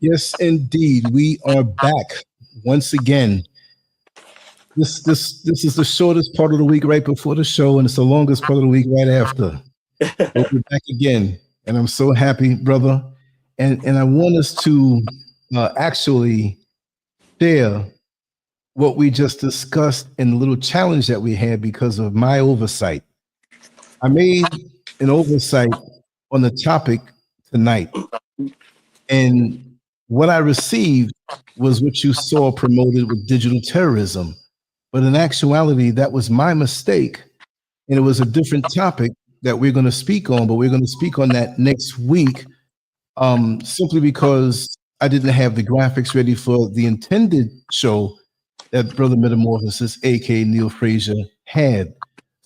Yes, indeed. We are back once again. This is the shortest part of the week right before the show, and it's the longest part of the week right after. But we're back again, and I'm so happy, brother. And I want us to actually share what we just discussed in the little challenge that we had because of my oversight. I made an oversight on the topic tonight, and what I received was what you saw promoted with digital terrorism. But in actuality, that was my mistake. And it was a different topic that we're going to speak on, but we're going to speak on that next week, simply because I didn't have the graphics ready for the intended show that Brother Metamorphosis, aka Neil Frazier, had.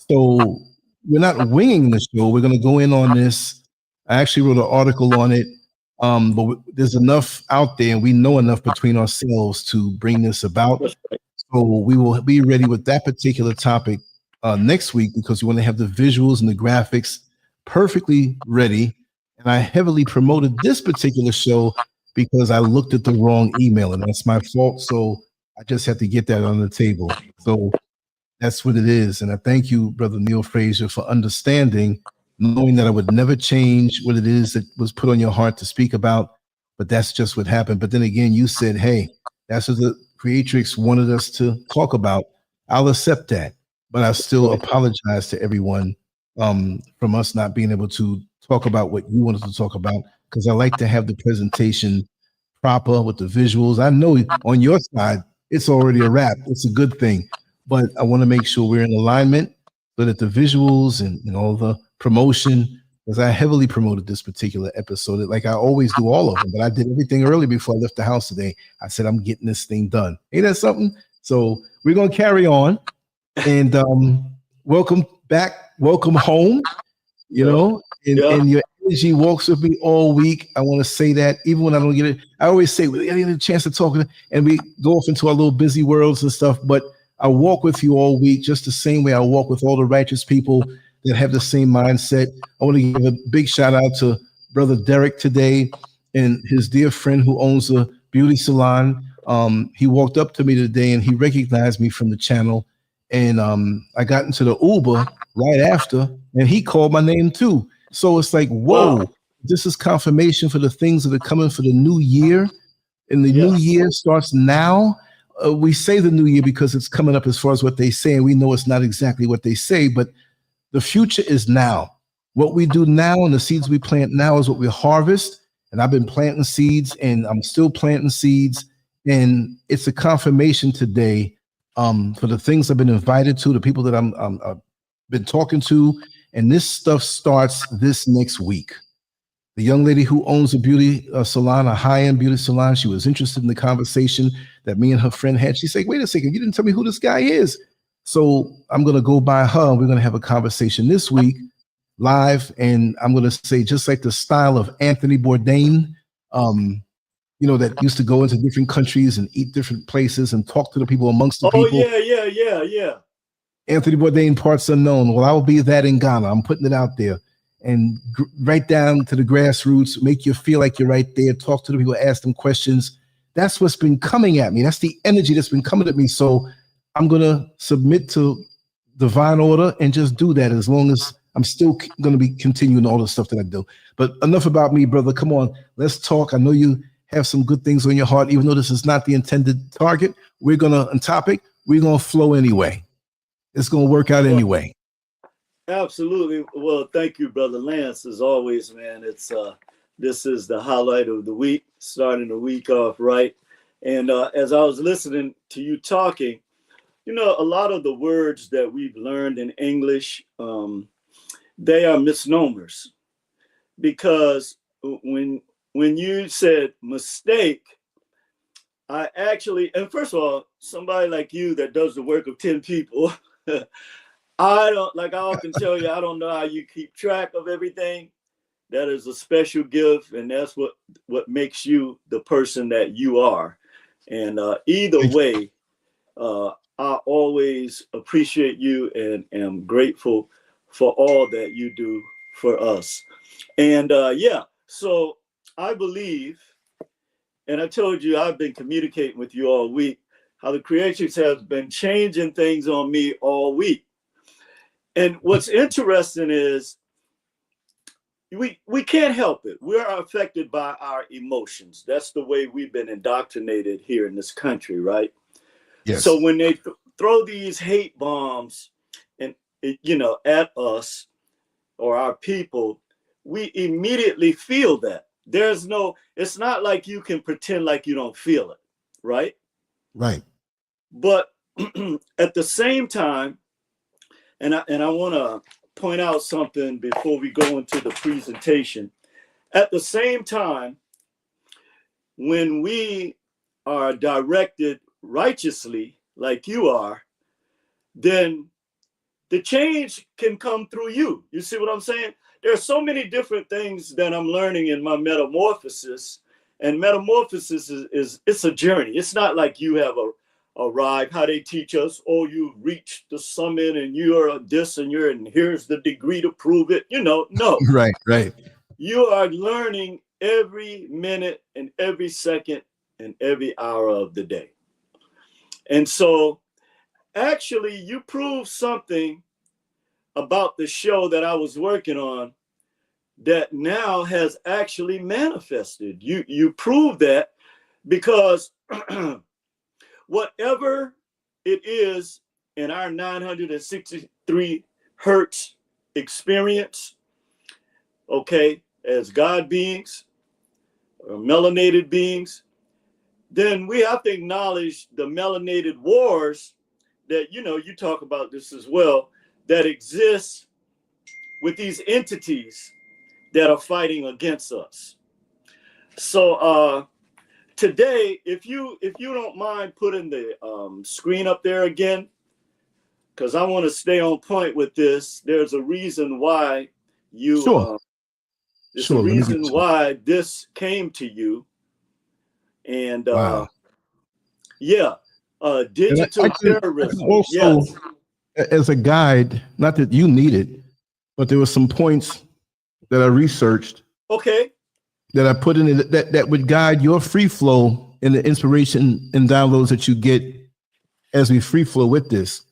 So we're not winging the show. We're going to go in on this. I actually wrote an article on it. But there's enough out there, and we know enough between ourselves to bring this about. So we will be ready with that particular topic next week because we want to have the visuals and the graphics perfectly ready. And I heavily promoted this particular show because I looked at the wrong email, and that's my fault. So I just had to get that on the table. So that's what it is. And I thank you, Brother Neil Frazier, for understanding, knowing that I would never change what it is that was put on your heart to speak about. But that's just what happened. But then again, you said, hey, that's what the Creatrix wanted us to talk about. I'll accept that. But I still apologize to everyone from us not being able to talk about what you wanted to talk about, because I like to have the presentation proper with the visuals. I know on your side, it's already a wrap. It's a good thing. But I want to make sure we're in alignment so that the visuals and all the promotion, because I heavily promoted this particular episode, like I always do all of them, but I did everything early before I left the house today. I said, I'm getting this thing done. Ain't that something? So we're going to carry on, and welcome back. Welcome home, you know, and your energy walks with me all week. I want to say that even when I don't get it, I always say, we didn't get a chance to talk, and we go off into our little busy worlds and stuff, but I walk with you all week just the same way I walk with all the righteous people that have the same mindset. I want to give a big shout out to Brother Derek today and his dear friend who owns a beauty salon. He walked up to me today and he recognized me from the channel. And I got into the Uber right after, and he called my name too. So it's like, whoa, this is confirmation for the things that are coming for the new year. And the new year starts now. We say the new year because it's coming up as far as what they say, and we know it's not exactly what they say, but the future is now. What we do now and the seeds we plant now is what we harvest. And I've been planting seeds, and I'm still planting seeds. And it's a confirmation today for the things I've been invited to, the people that I've been talking to. And this stuff starts this next week. The young lady who owns a beauty salon, a high-end beauty salon, she was interested in the conversation that me and her friend had. She said, wait a second, you didn't tell me who this guy is. So I'm going to go by her, and we're going to have a conversation this week live. And I'm going to say, just like the style of Anthony Bourdain, you know, that used to go into different countries and eat different places and talk to the people amongst the people. Yeah. Anthony Bourdain, parts unknown. Well, I will be that in Ghana. I'm putting it out there. And right down to the grassroots, make you feel like you're right there, talk to the people, ask them questions. That's what's been coming at me. That's the energy that's been coming at me. So I'm going to submit to divine order and just do that, as long as I'm still going to be continuing all the stuff that I do. But enough about me, brother. Come on, let's talk. I know you have some good things on your heart, even though this is not the intended target. We're going to, on topic, we're going to flow anyway. It's going to work out anyway. Absolutely. Well, thank you, Brother Lance. As always, man, it's this is the highlight of the week, starting the week off right. And as I was listening to you talking, you know, a lot of the words that we've learned in English, they are misnomers. Because when you said mistake, I actually, and first of all, somebody like you that does the work of 10 people, I don't, like I often tell you, I don't know how you keep track of everything. That is a special gift, and that's what makes you the person that you are. And either way, I always appreciate you and am grateful for all that you do for us. And yeah, so I believe, and I told you I've been communicating with you all week, how the creatrix has been changing things on me all week. And what's interesting is we can't help it. We're affected by our emotions. That's the way we've been indoctrinated here in this country, right? Yes. So when they throw these hate bombs and at us or our people, we immediately feel that. It's not like you can pretend like you don't feel it, right? Right. But at the same time, and I want to point out something before we go into the presentation. At the same time, when we are directed righteously, like you are, then the change can come through you. You see what I'm saying? There are so many different things that I'm learning in my metamorphosis. And metamorphosis it's a journey. It's not like you have arrived, how they teach us, oh, you reached the summit and you're this and here's the degree to prove it. No. Right. You are learning every minute and every second and every hour of the day. And so actually you proved something about the show that I was working on that now has actually manifested. You proved that because whatever it is in our 963 hertz experience, okay, as God beings or melanated beings, then we have to acknowledge the melanated wars that, you talk about this as well, that exists with these entities that are fighting against us. So today, if you don't mind putting the screen up there again, because I want to stay on point with this. There's a reason why you there's a reason why this came to you. And wow. Digital terrorism. Also, yes. As a guide, not that you need it, but there were some points that I researched. Okay. That I put in it that would guide your free flow and the inspiration and downloads that you get as we free flow with this.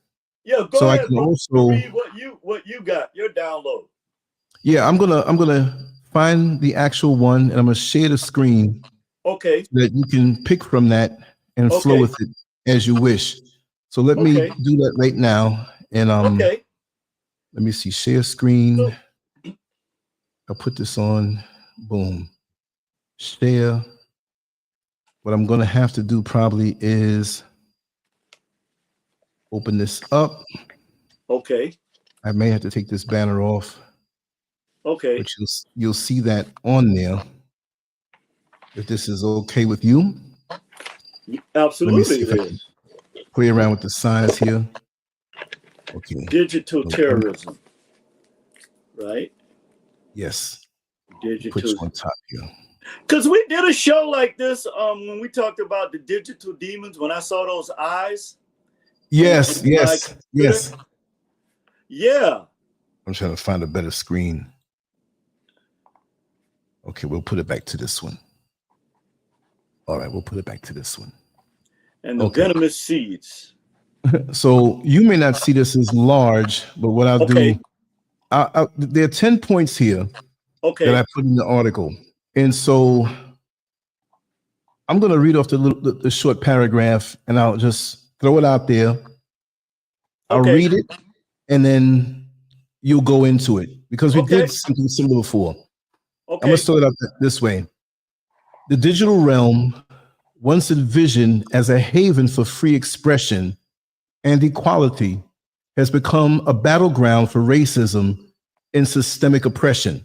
Yeah, go ahead. I can also read what you got, your download. Yeah, I'm gonna find the actual one and I'm gonna share the screen. Okay. So that you can pick from that and flow with it as you wish. So let me do that right now. And let me see, share screen. I'll put this on. Boom. Share. What I'm going to have to do probably is open this up. Okay. I may have to take this banner off. Okay. But you'll see that on there. If this is okay with you. Absolutely. Let me see if I can play around with the size here. Okay. Digital terrorism. Right? Yes. Digital. Put you on top here. Because we did a show like this when we talked about the digital demons, when I saw those eyes. Yes. Yeah. I'm trying to find a better screen. Okay, we'll put it back to this one. All right, we'll put it back to this one. And the venomous seeds. So you may not see this as large, but what I'll do, there are 10 points here that I put in the article. And so I'm going to read off the short paragraph and I'll just throw it out there. I'll read it and then you'll go into it because we did something similar before. I'm going to start it out this way. The digital realm, once envisioned as a haven for free expression and equality, has become a battleground for racism and systemic oppression.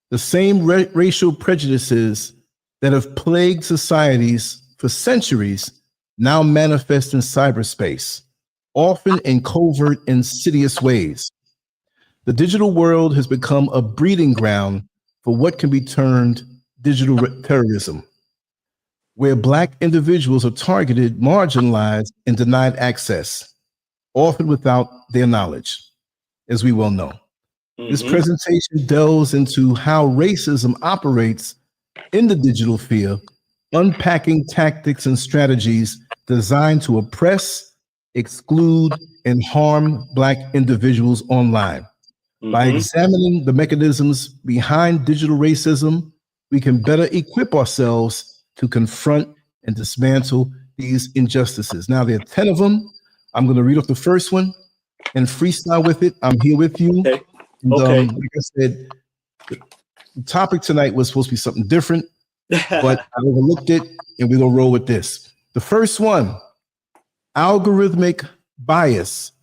The same racial prejudices that have plagued societies for centuries now manifest in cyberspace, often in covert, insidious ways. The digital world has become a breeding ground for what can be termed digital terrorism, where Black individuals are targeted, marginalized, and denied access, often without their knowledge, as we well know. This presentation delves into how racism operates in the digital sphere unpacking tactics and strategies designed to oppress, exclude, and harm Black individuals online. By examining the mechanisms behind digital racism, we can better equip ourselves to confront and dismantle these injustices. Now, there are 10 of them. I'm going to read off the first one and freestyle with it. I'm here with you. Okay. And, Okay. like I said, the topic tonight was supposed to be something different, but I overlooked it, and we're going to roll with this. The first one, algorithmic bias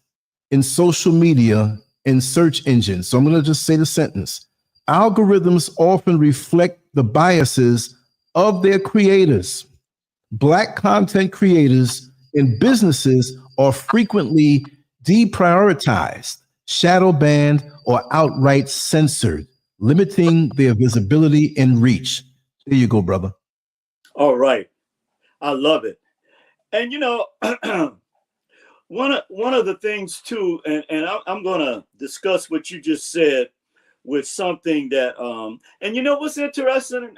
in social media and search engines. So I'm going to just say the sentence. Algorithms often reflect the biases of their creators. Black content creators and businesses are frequently deprioritized, shadow banned, or outright censored, limiting their visibility and reach. There you go, brother. All right. I love it. And you know, one of the things too, and I'm going to discuss what you just said with something that, and you know what's interesting?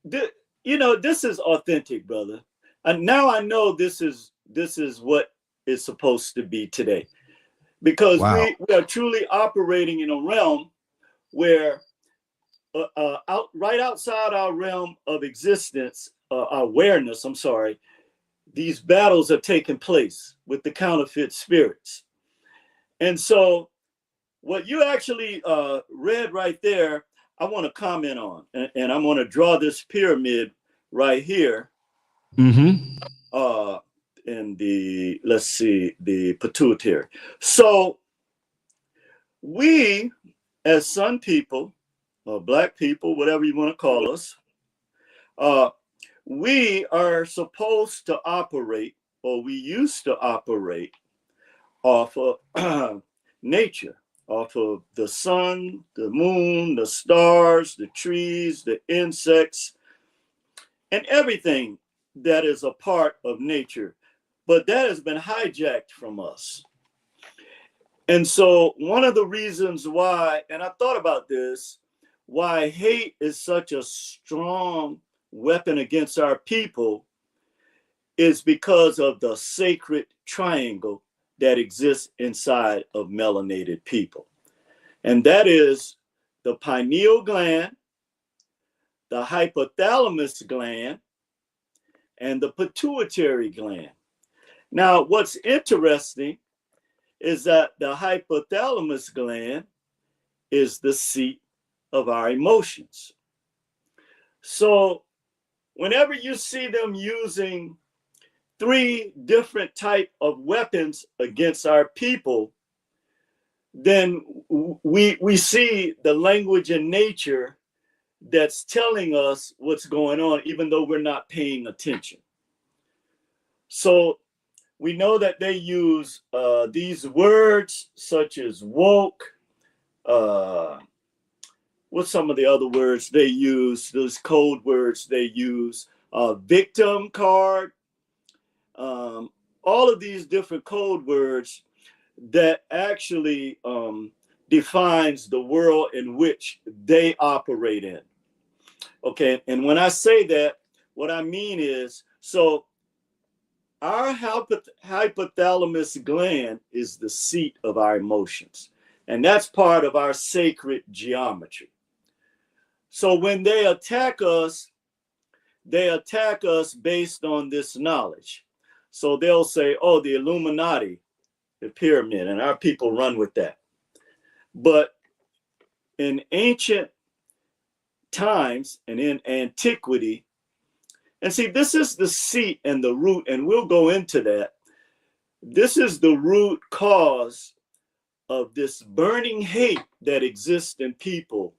This is authentic, brother. And now I know this is what is supposed to be today, because Wow. we are truly operating in a realm where right outside our realm of existence, awareness, I'm sorry, these battles are taking place with the counterfeit spirits. And so what you actually read right there, I want to comment on, and I'm going to draw this pyramid right here. In the, let's see, the pituitary. So we, as Sun people, or Black people, whatever you want to call us, we are supposed to operate, or we used to operate, off of nature, off of the sun, the moon, the stars, the trees, the insects, and everything that is a part of nature. But that has been hijacked from us. And so one of the reasons why, and I thought about this, why hate is such a strong weapon against our people is because of the sacred triangle that exists inside of melanated people. And that is the pineal gland, the hypothalamus gland, and the pituitary gland. Now, what's interesting is that the hypothalamus gland is the seat of our emotions. So whenever you see them using 3 different type of weapons against our people, then we see the language in nature that's telling us what's going on, even though we're not paying attention. So we know that they use these words such as woke. What's some of the other words they use? Those code words they use. Victim card. All of these different code words that actually defines the world in which they operate in. Okay, and when I say that, what I mean is, so our hypothalamus gland is the seat of our emotions, and that's part of our sacred geometry. So when they attack us based on this knowledge. So they'll say, oh, the Illuminati, the pyramid, and our people run with that. But in ancient times and in antiquity, and see, this is the seat and the root, and we'll go into that. This is the root cause of this burning hate that exists in people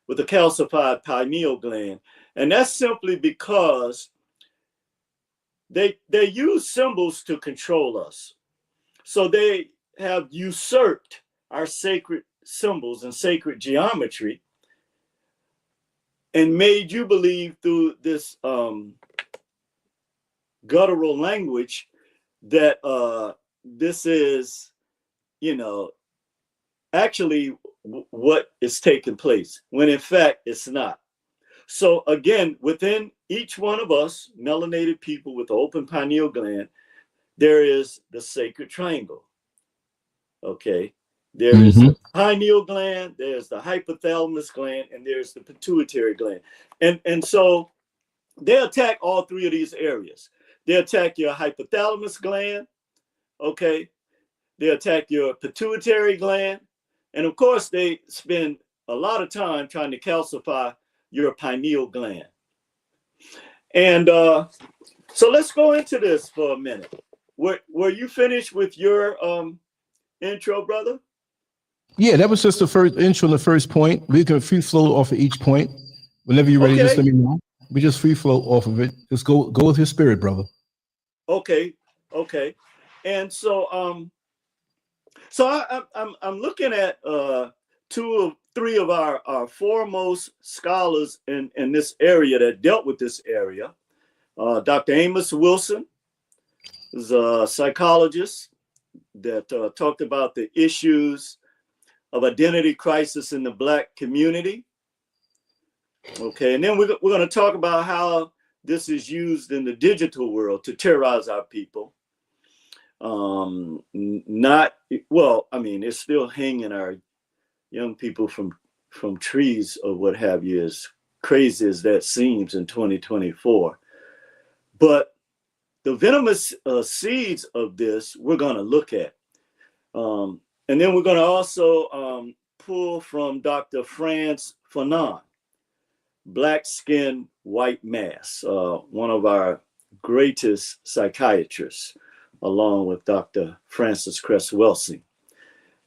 with a calcified pineal gland. And that's simply because they use symbols to control us. So they have usurped our sacred symbols and sacred geometry and made you believe through this guttural language that this is, actually what is taking place, when in fact it's not. So again, within each one of us, melanated people with the open pineal gland, there is the sacred triangle. Okay. There is the pineal gland, there's the hypothalamus gland, and there's the pituitary gland. And so they attack all three of these areas. They attack your hypothalamus gland, okay? They attack your pituitary gland. And of course, they spend a lot of time trying to calcify your pineal gland. And so let's go into this for a minute. Were you finished with your intro, brother? Yeah, that was just the first intro on the first point. We can free flow off of each point. Whenever you're ready, just let me know. We just free flow off of it. Just go with your spirit, brother. Okay. And so I'm looking at 2 or 3 of our foremost scholars in this area that dealt with this area. Dr. Amos Wilson is a psychologist that talked about the issues of identity crisis in the Black community. Okay, and then we're going to talk about how this is used in the digital world to terrorize our people. It's still hanging our young people from trees or what have you, as crazy as that seems in 2024. But the venomous seeds of this we're going to look at. And then we're going to also pull from Dr. Frantz Fanon, Black Skin, White Mass, one of our greatest psychiatrists, along with Dr. Francis Cress Welsing.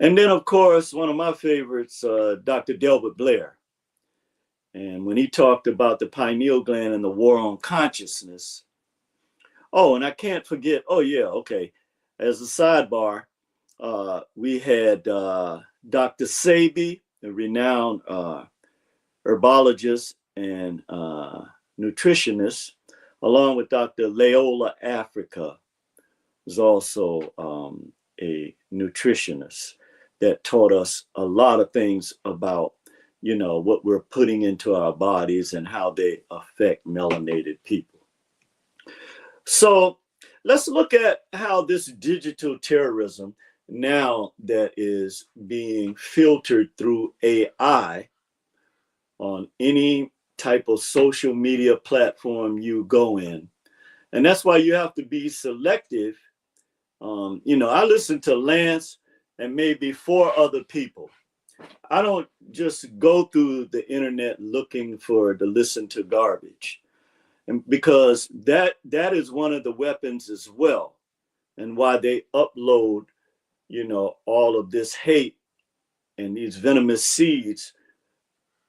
And then, of course, one of my favorites, Dr. Delbert Blair. And when he talked about the pineal gland and the war on consciousness. Oh, and I can't forget, as a sidebar, we had Dr. Sabi, a renowned herbologist and nutritionist, along with Dr. Leola Africa, who's also a nutritionist that taught us a lot of things about, what we're putting into our bodies and how they affect melanated people. So let's look at how this digital terrorism, now that is being filtered through AI on any type of social media platform you go in. And that's why you have to be selective. I listen to Lance and maybe 4 other people. I don't just go through the internet looking to listen to garbage. And because that is one of the weapons as well, and why they upload, all of this hate and these venomous seeds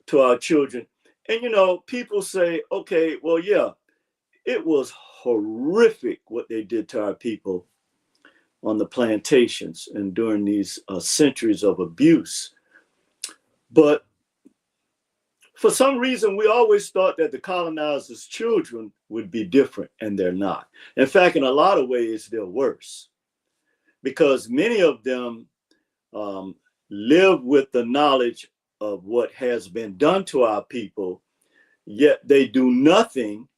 to our children. And, people say, okay, well, yeah, it was horrific what they did to our people on the plantations and during these centuries of abuse. But for some reason, we always thought that the colonizers' children would be different, and they're not. In fact, in a lot of ways, they're worse, because many of them live with the knowledge of what has been done to our people, yet they do nothing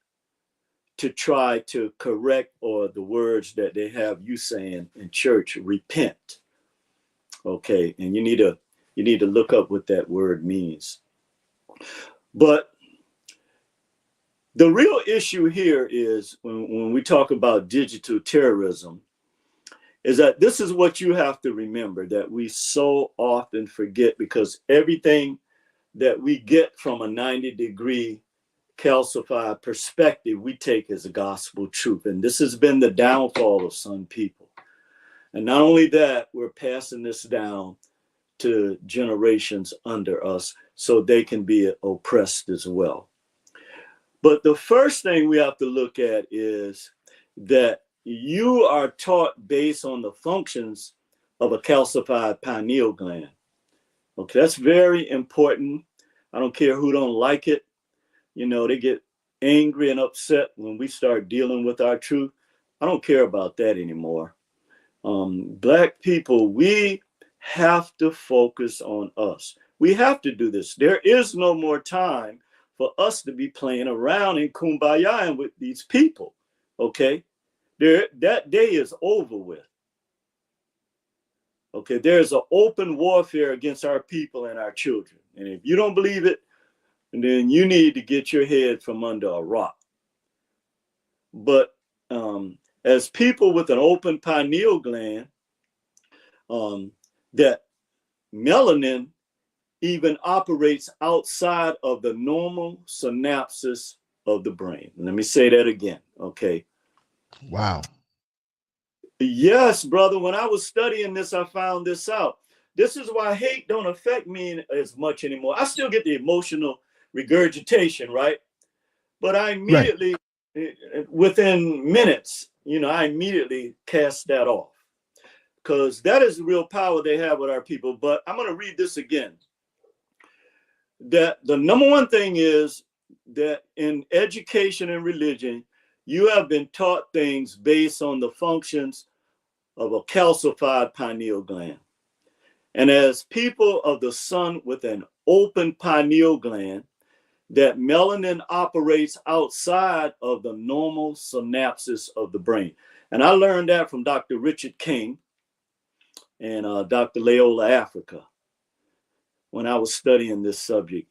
to try to correct, or the words that they have you saying in church, repent. Okay, and you need to look up what that word means. But the real issue here is when we talk about digital terrorism, is that this is what you have to remember, that we so often forget, because everything that we get from a 90-degree calcified perspective, we take as a gospel truth. And this has been the downfall of some people. And not only that, we're passing this down to generations under us so they can be oppressed as well. But the first thing we have to look at is that you are taught based on the functions of a calcified pineal gland. Okay, that's very important. I don't care who don't like it. They get angry and upset when we start dealing with our truth. I don't care about that anymore. Black people, we have to focus on us. We have to do this. There is no more time for us to be playing around and kumbaya with these people. Okay, that day is over with. Okay, there's an open warfare against our people and our children. And if you don't believe it, then you need to get your head from under a rock. But as people with an open pineal gland, that melanin even operates outside of the normal synapses of the brain. Let me say that again, okay? Wow. Yes, brother, when I was studying this, I found this out. This is why hate don't affect me as much anymore. I still get the emotional regurgitation, right? But I immediately, within minutes, I immediately cast that off, because that is the real power they have with our people. But I'm going to read this again. That the number one thing is that in education and religion, you have been taught things based on the functions of a calcified pineal gland. And as people of the sun with an open pineal gland, that melanin operates outside of the normal synapses of the brain. And I learned that from Dr. Richard King and Dr. Leola Africa when I was studying this subject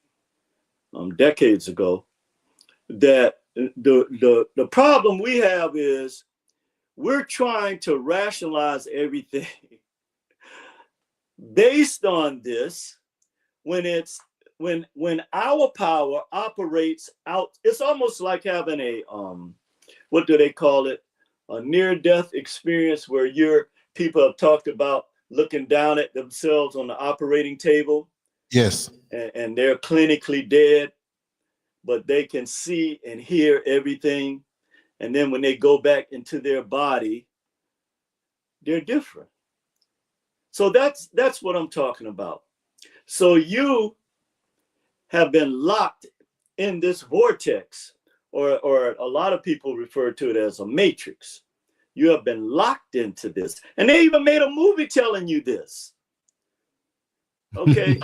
decades ago. That the problem we have is we're trying to rationalize everything based on this, when our power operates out. It's almost like having a what do they call it, a near-death experience, where people have talked about looking down at themselves on the operating table. Yes. And they're clinically dead, but they can see and hear everything. And then when they go back into their body, they're different. So that's what I'm talking about. So you have been locked in this vortex, or a lot of people refer to it as a matrix. You have been locked into this. And they even made a movie telling you this. Okay.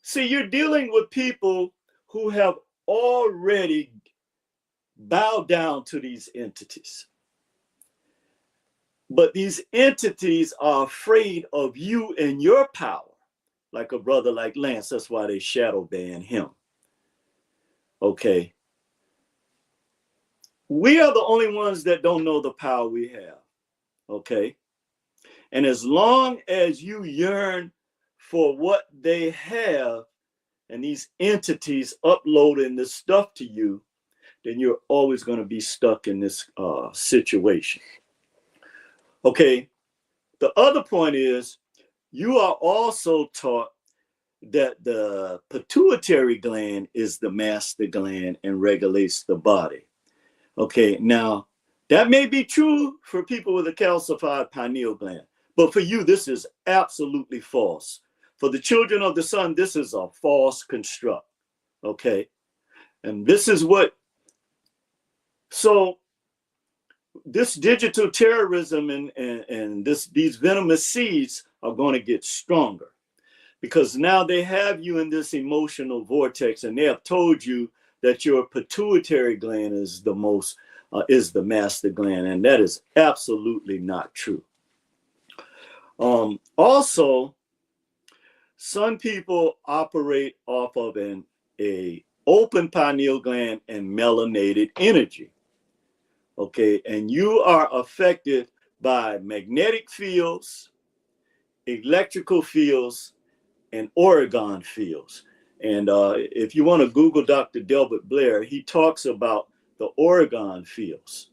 See, you're dealing with people who have already bowed down to these entities. But these entities are afraid of you and your power, like a brother like Lance. That's why they shadow ban him. Okay. We are the only ones that don't know the power we have. Okay. And as long as you yearn for what they have, and these entities uploading this stuff to you, then you're always going to be stuck in this situation. Okay. The other point is, you are also taught that the pituitary gland is the master gland and regulates the body. Okay. Now, that may be true for people with a calcified pineal gland, but for you, this is absolutely false. For the children of the sun, this is a false construct. Okay. And this is so this digital terrorism and these venomous seeds are going to get stronger, because now they have you in this emotional vortex, and they have told you that your pituitary gland is the master gland, and that is absolutely not true. Also, some people operate off of an open pineal gland and melanated energy. Okay, and you are affected by magnetic fields, electrical fields, and orgone fields. And if you want to Google Dr. Delbert Blair, he talks about the orgone fields.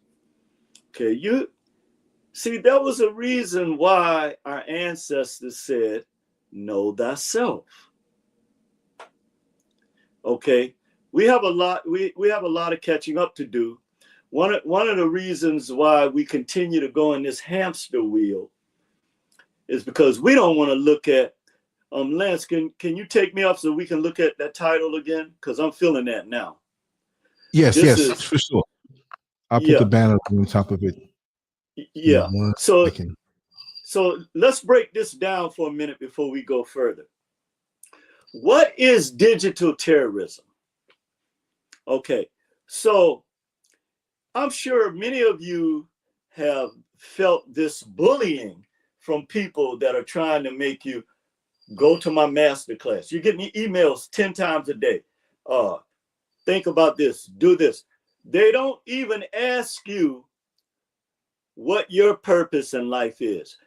Okay, you see, that was a reason why our ancestors said, know thyself. Okay, we have a lot of catching up to do. One of the reasons why we continue to go in this hamster wheel is because we don't want to look at Lance, can you take me off so we can look at that title again? Because I'm feeling that now. Yes, for sure. I'll put the banner on top of it. Yeah. So let's break this down for a minute before we go further. What is digital terrorism? Okay, so I'm sure many of you have felt this bullying from people that are trying to make you go to my master class. You're getting emails 10 times a day. Think about this, do this. They don't even ask you what your purpose in life is.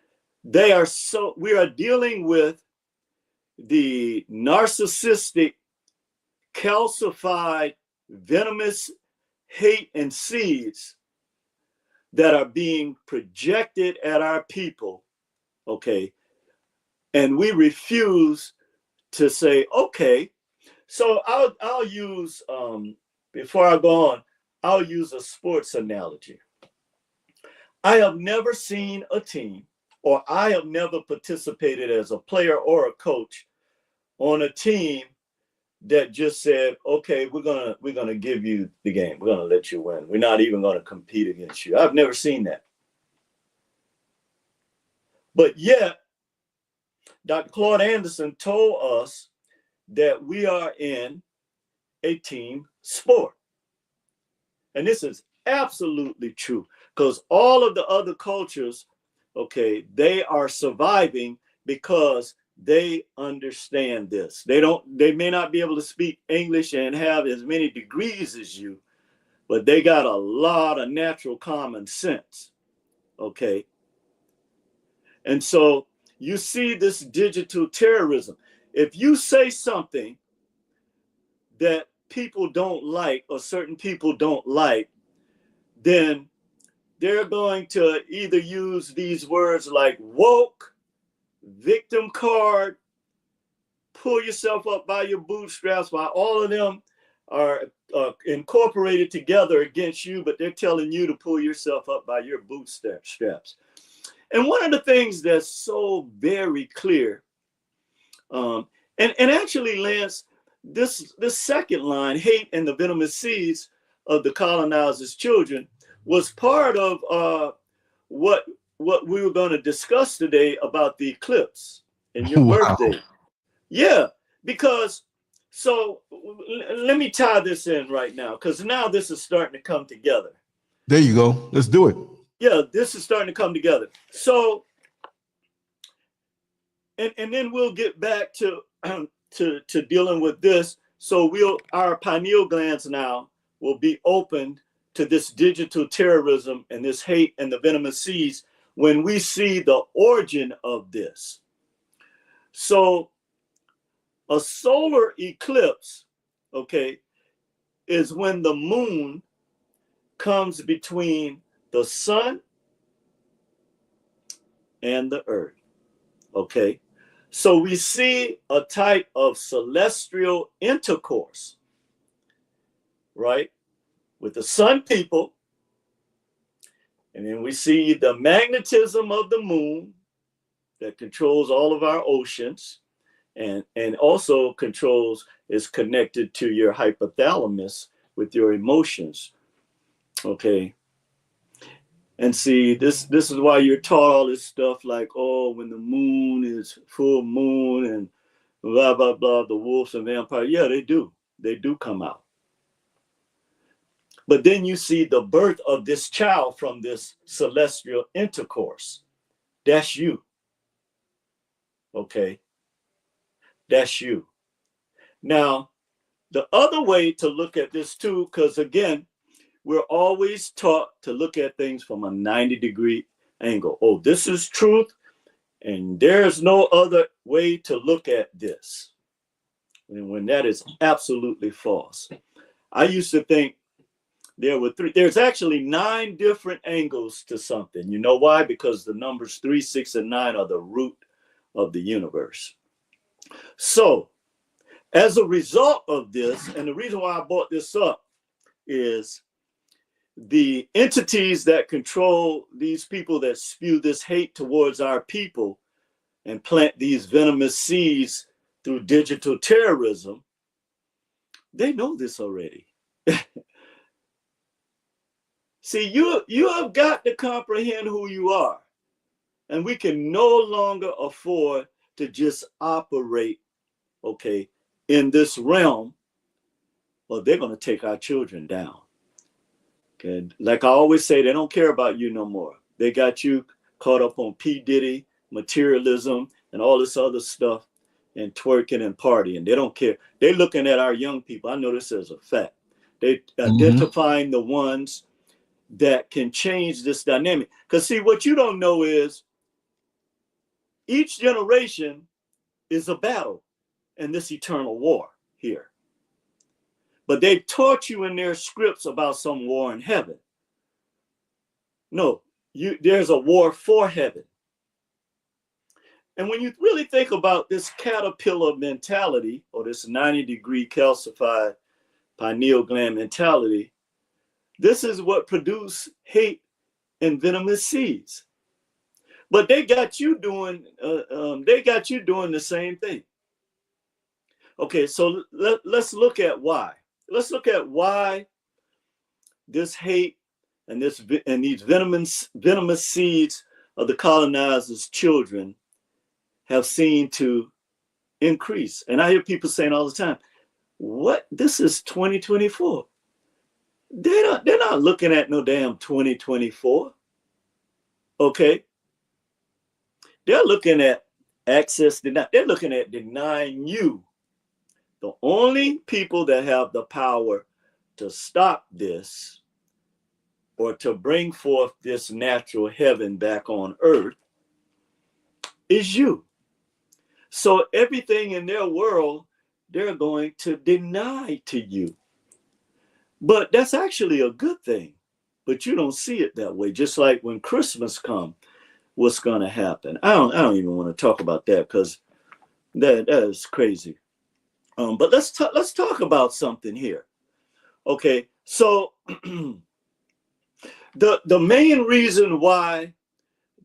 We are dealing with the narcissistic, calcified, venomous hate and seeds that are being projected at our people, okay? And we refuse to say, okay. So I'll use, before I go on, I'll use a sports analogy. I have never seen a team, or I have never participated as a player or a coach on a team that just said, okay, we're gonna give you the game. We're gonna let you win. We're not even gonna compete against you. I've never seen that. But yet, Dr. Claude Anderson told us that we are in a team sport. And this is absolutely true, because all of the other cultures, okay, they are surviving because they understand this. They may not be able to speak English and have as many degrees as you, but they got a lot of natural common sense, okay? And so you see this digital terrorism. If you say something that people don't like, or certain people don't like, then they're going to either use these words like woke, victim card, pull yourself up by your bootstraps, while all of them are incorporated together against you, but they're telling you to pull yourself up by your bootstraps. And one of the things that's so very clear, and actually, Lance, this second line, hate and the venomous seeds of the colonizers' children, was part of what we were going to discuss today about the eclipse and your birthday. Yeah, because so let me tie this in right now, because now this is starting to come together. There you go. Let's do it. Yeah, this is starting to come together. So, and then we'll get back to dealing with this. So our pineal glands now will be opened to this digital terrorism and this hate and the venomous seeds when we see the origin of this. So a solar eclipse, okay, is when the moon comes between the sun and the earth, okay? So we see a type of celestial intercourse, right, with the sun people. And then we see the magnetism of the moon that controls all of our oceans, and also is connected to your hypothalamus with your emotions, okay? And see, this is why you're taught all this stuff like, oh, when the moon is full moon and blah, blah, blah, the wolves and vampires. Yeah, they do come out. But then you see the birth of this child from this celestial intercourse. That's you. Okay? That's you. Now, the other way to look at this too, because again, we're always taught to look at things from a 90-degree angle. Oh, this is truth, and there's no other way to look at this. And when that is absolutely false. I used to think there's actually 9 different angles to something. You know why? Because the numbers 3, 6, and 9 are the root of the universe. So, as a result of this, and the reason why I brought this up is the entities that control these people that spew this hate towards our people and plant these venomous seeds through digital terrorism, they know this already. See, you have got to comprehend who you are. And we can no longer afford to just operate, okay, in this realm or they're going to take our children down. Okay. Like I always say, they don't care about you no more. They got you caught up on P. Diddy, materialism, and all this other stuff, and twerking and partying. They don't care. They're looking at our young people. I know this as a fact. They identifying the ones that can change this dynamic. Because see, what you don't know is each generation is a battle in this eternal war here. But they taught you in their scripts about some war in heaven. No, there's a war for heaven. And when you really think about this caterpillar mentality, or this 90-degree calcified pineal gland mentality, this is what produced hate and venomous seeds. But they got you doing the same thing. Okay, so let's look at why. Let's look at why this hate and these venomous seeds of the colonizers' children have seen to increase. And I hear people saying all the time, "What? This is 2024." They're not looking at no damn 2024. Okay. They're looking at access denied. They're looking at denying you. The only people that have the power to stop this or to bring forth this natural heaven back on earth is you. So everything in their world, they're going to deny to you. But that's actually a good thing. But you don't see it that way. Just like when Christmas comes, what's going to happen? I don't even want to talk about that because that is crazy. But let's talk about something here. Okay, so the main reason why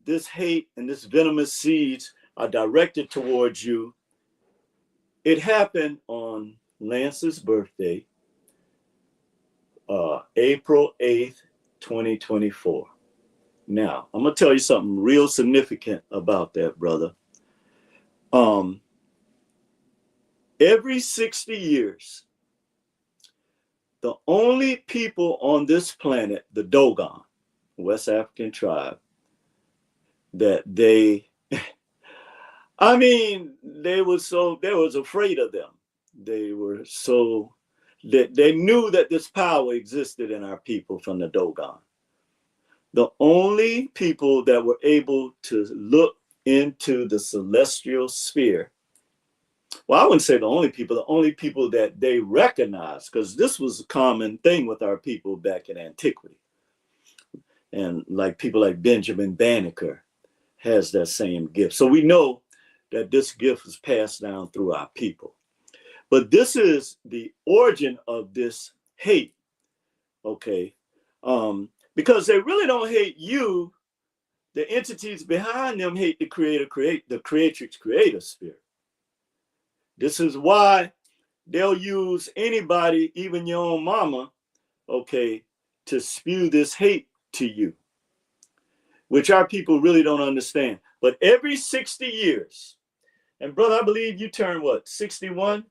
this hate and this venomous seeds are directed towards you, it happened on Lance's birthday, April 8th, 2024. Now, I'm going to tell you something real significant about that, brother. Every 60 years, the only people on this planet, the Dogon, West African tribe, that they was afraid of them. They were so that they knew that this power existed in our people from the Dogon. The only people that were able to look into the celestial sphere, well, I wouldn't say the only people that they recognized, because this was a common thing with our people back in antiquity. And like people like Benjamin Banneker has that same gift. So we know that this gift was passed down through our people. But this is the origin of this hate, okay? Because they really don't hate you. The entities behind them hate the creatrix creator spirit. This is why they'll use anybody, even your own mama, okay, to spew this hate to you, which our people really don't understand. But every 60 years, and brother, I believe you turn what, 61?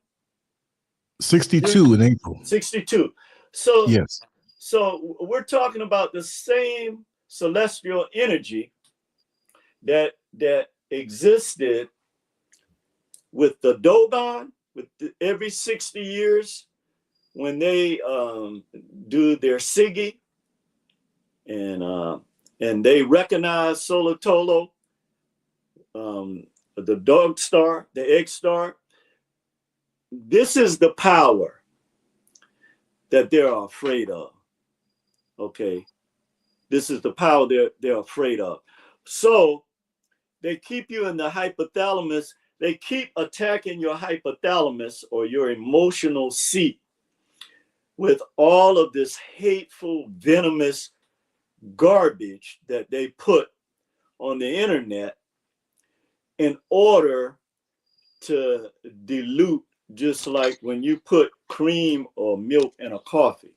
62 in April. 62. So yes. So we're talking about the same celestial energy that existed with the Dogon, every 60 years when they do their Sigi, and they recognize Solotolo, the dog star, the egg star. This is the power that they're afraid of. Okay, this is the power they're afraid of. So they keep you in the hypothalamus. They keep attacking your hypothalamus or your emotional seat with all of this hateful, venomous garbage that they put on the internet in order to dilute, just like when you put cream or milk in a coffee.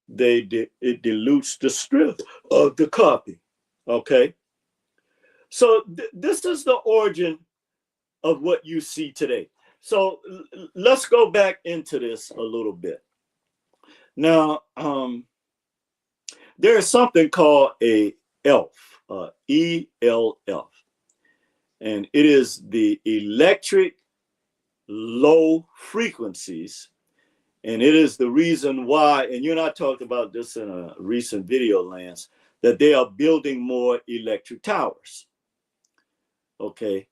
It dilutes the strength of the coffee. Okay, so this is the origin of what you see today. So let's go back into this a little bit. Now, there is something called a ELF, ELF, and it is the electric low frequencies. And it is the reason why, and you and I talked about this in a recent video, Lance, that they are building more electric towers. Okay.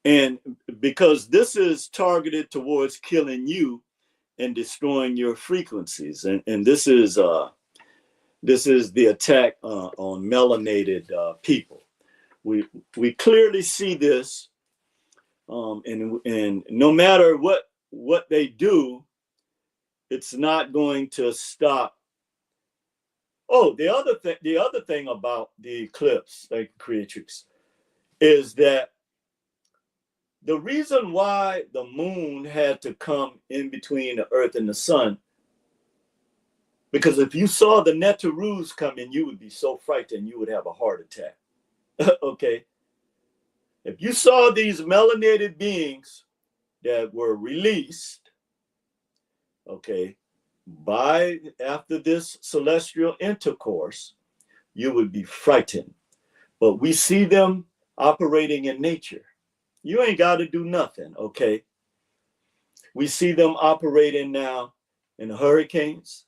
And because this is targeted towards killing you and destroying your frequencies. And this is the attack on melanated people. We clearly see this, and no matter what they do, it's not going to stop. Oh, the other thing about the eclipse, like Creatrix, is that the reason why the moon had to come in between the earth and the sun, because if you saw the Netarus come in, you would be so frightened you would have a heart attack. Okay. If you saw these melanated beings that were released, okay, after this celestial intercourse, you would be frightened. But we see them operating in nature. You ain't got to do nothing, okay? We see them operating now in hurricanes,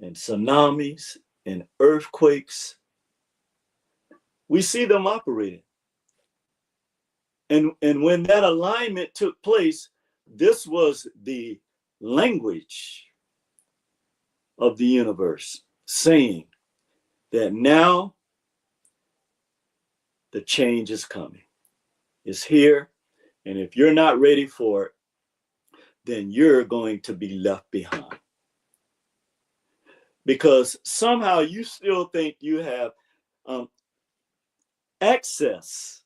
in tsunamis, in earthquakes. We see them operating. And when that alignment took place, this was the language of the universe saying that now the change is coming. It's here. And if you're not ready for it, then you're going to be left behind. Because somehow you still think you have access,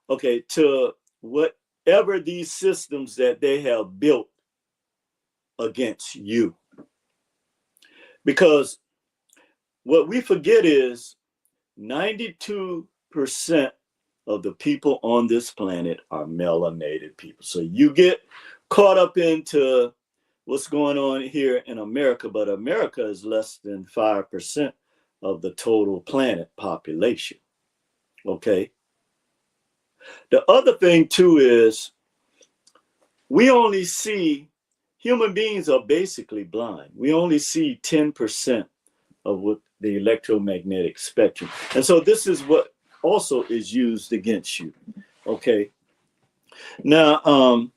okay, to whatever these systems that they have built against you. Because what we forget is 92% of the people on this planet are melanated people. So you get caught up into what's going on here in America, but America is less than 5% of the total planet population. Okay. The other thing too is we only see, human beings are basically blind. We only see 10% of what the electromagnetic spectrum. And so this is what also is used against you. Okay. Now,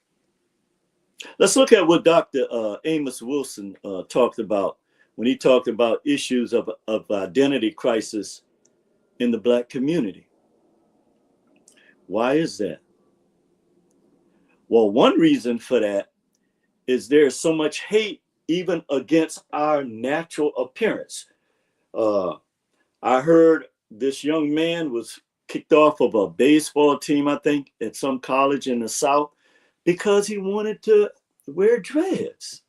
let's look at what Dr. Amos Wilson talked about when he talked about issues of identity crisis in the Black community. Why is that? Well, one reason for that is there's so much hate even against our natural appearance. I heard this young man was kicked off of a baseball team, I think, at some college in the South because he wanted to wear dreads.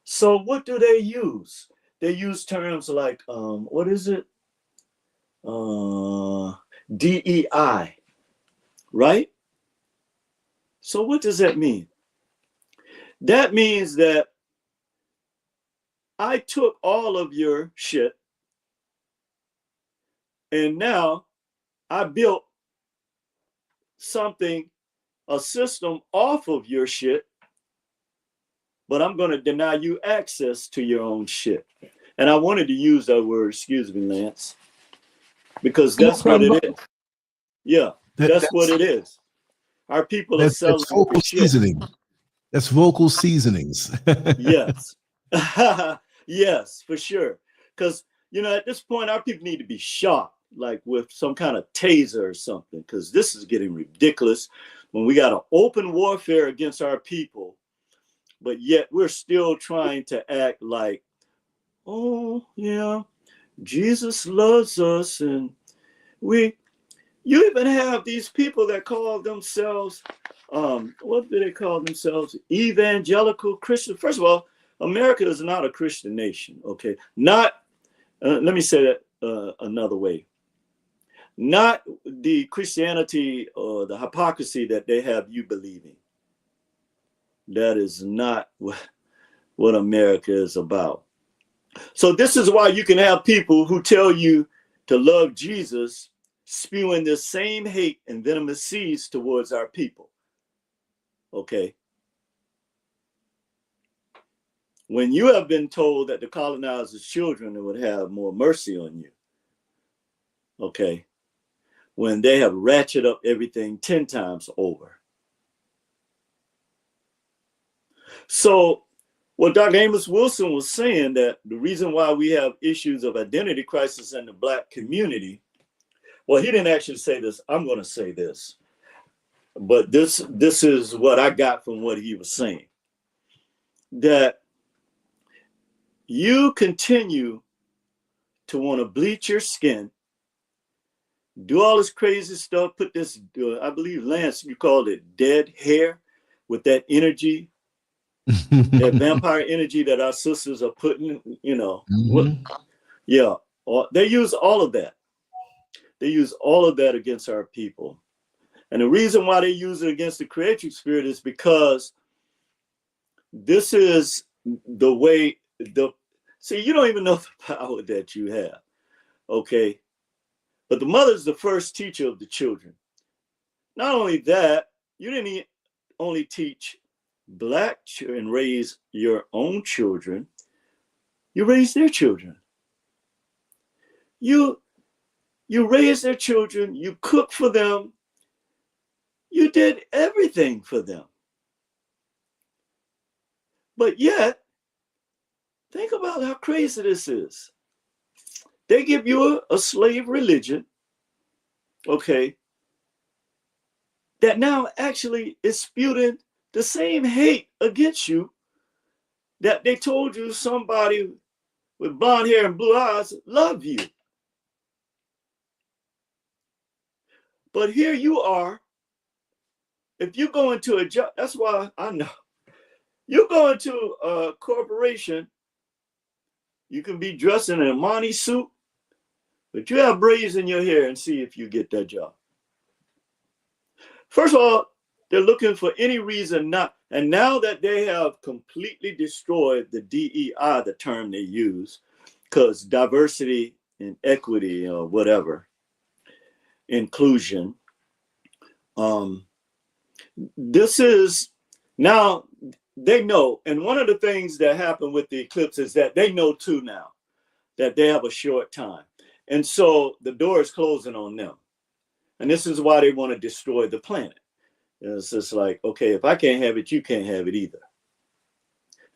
So what do they use? They use terms like, what is it? DEI, right? So what does that mean? That means that I took all of your shit and now I built something, a system off of your shit, but I'm going to deny you access to your own shit. And I wanted to use that word, excuse me, Lance, because that's what it is. Yeah, that's what it is. Our people are selling that's vocal seasoning. That's vocal seasonings. Yes. Yes, for sure. Because, you know, at this point, our people need to be shot, like with some kind of taser or something, because this is getting ridiculous when we got an open warfare against our people, but yet we're still trying to act like, oh, yeah, Jesus loves us. And you even have these people that call themselves, what do they call themselves? Evangelical Christian. First of all, America is not a Christian nation, okay? Let me say that another way. not the Christianity or the hypocrisy that they have you believing. That is not what America is about. So this is why you can have people who tell you to love Jesus spewing the same hate and venomous seeds towards our people. Okay. When you have been told that the colonizers' children would have more mercy on you. Okay. When they have ratcheted up everything 10 times over. So what Dr. Amos Wilson was saying, that the reason why we have issues of identity crisis in the Black community, well, he didn't actually say this. I'm going to say this. But this is what I got from what he was saying. That you continue to want to bleach your skin, do all this crazy stuff, put this, I believe, Lance, you called it dead hair, with that energy, that vampire energy that our sisters are putting, you know. Yeah, they use all of that. They use all of that against our people. And the reason why they use it against the creative spirit is because this is the way, see, you don't even know the power that you have, okay? But the mother is the first teacher of the children. Not only that, you didn't only teach Black children, raise your own children, you raise their children. You raise their children, you cook for them, you did everything for them. But yet, think about how crazy this is. They give you a slave religion, okay, that now actually is spewing the same hate against you that they told you somebody with blonde hair and blue eyes love you. But here you are, if you go into a job, that's why I know, you go into a corporation, you can be dressed in an Armani suit, but you have braids in your hair and see if you get that job. First of all, they're looking for any reason not, and now that they have completely destroyed the DEI, the term they use, because diversity and equity or whatever, inclusion, this is, now they know, and one of the things that happened with the Eclipse is that they know too now, that they have a short time. And so the door is closing on them. And this is why they want to destroy the planet. It's just like, okay, if I can't have it, you can't have it either.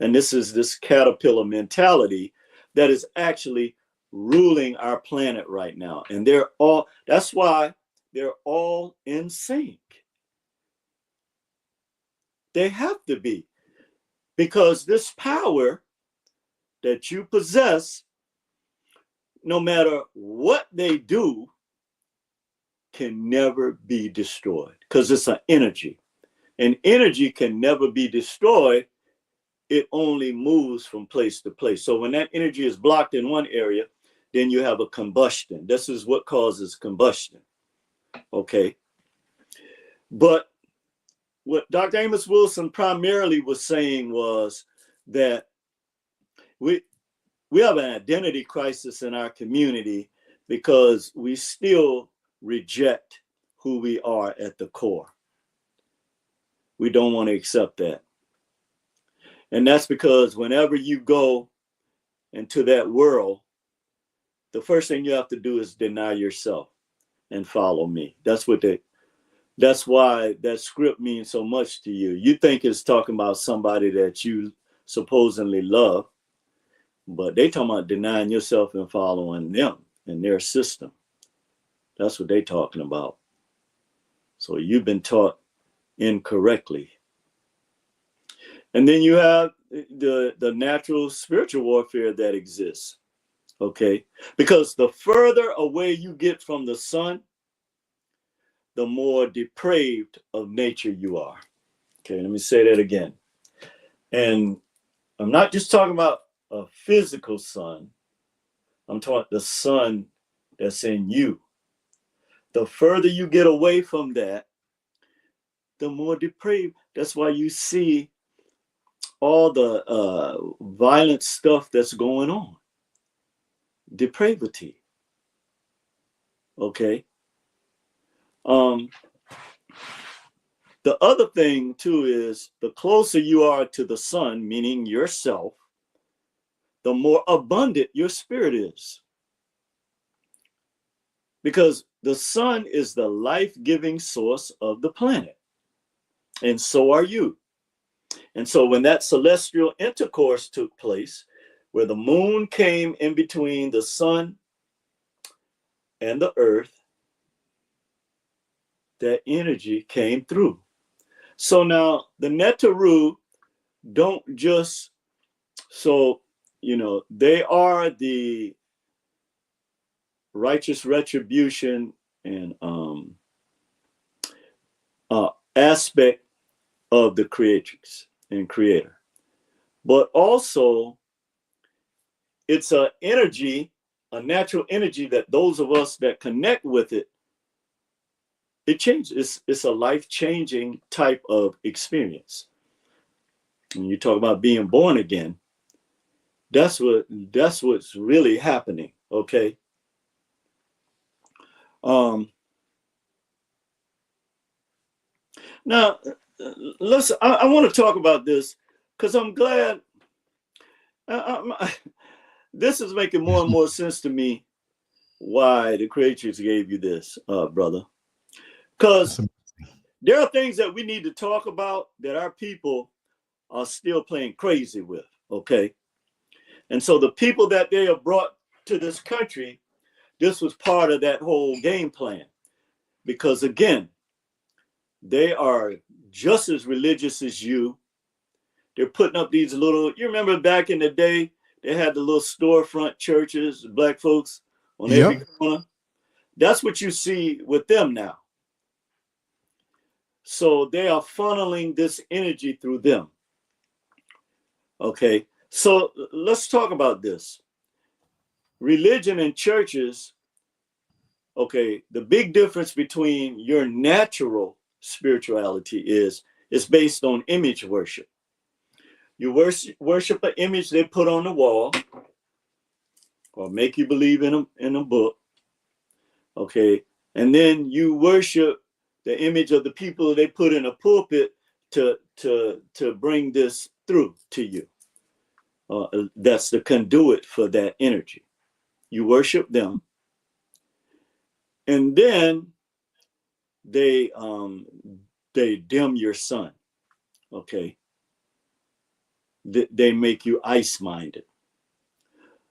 And this is this caterpillar mentality that is actually ruling our planet right now. And they're all, that's why they're all in sync. They have to be, because this power that you possess, no matter what they do, can never be destroyed, because it's an energy. And energy can never be destroyed. It only moves from place to place. So when that energy is blocked in one area, then you have a combustion. This is what causes combustion. Okay. But what Dr. Amos Wilson primarily was saying was that we have an identity crisis in our community because we still reject who we are at the core. We don't want to accept that. And that's because whenever you go into that world, the first thing you have to do is deny yourself and follow me. That's why that script means so much to you. You think it's talking about somebody that you supposedly love, but they talking about denying yourself and following them and their system. That's what they talking about. So you've been taught incorrectly. And then you have the natural spiritual warfare that exists, okay? Because the further away you get from the sun, the more depraved of nature you are. Okay, let me say that again. And I'm not just talking about a physical sun. I'm talking about the sun that's in you. The further you get away from that, the more depraved. That's why you see all the violent stuff that's going on. Depravity. Okay. The other thing too is the closer you are to the sun, meaning yourself, the more abundant your spirit is. Because the sun is the life-giving source of the planet. And so are you. And so when that celestial intercourse took place, where the moon came in between the sun and the earth, that energy came through. So now the Netaru don't just, so, you know, they are the righteous retribution and aspect of the creatrix and creator. But also it's an energy, a natural energy that those of us that connect with it, it changes. It's a life-changing type of experience. When you talk about being born again, that's what's really happening. Okay. Now let's. I want to talk about this because I'm glad. This is making more and more sense to me. Why the creators gave you this, brother? Because there are things that we need to talk about that our people are still playing crazy with, okay? And so the people that they have brought to this country, this was part of that whole game plan. Because again, they are just as religious as you. They're putting up these little, you remember back in the day, they had the little storefront churches, black folks on every corner. That's what you see with them now. So they are funneling this energy through them. Okay, so let's talk about this. Religion and churches, okay, the big difference between your natural spirituality is it's based on image worship. You worship an image they put on the wall or make you believe in a book. Okay, and then you worship the image of the people they put in a pulpit to bring this through to you. That's the conduit for that energy. You worship them, and then they dim your sun. Okay, they make you ice-minded.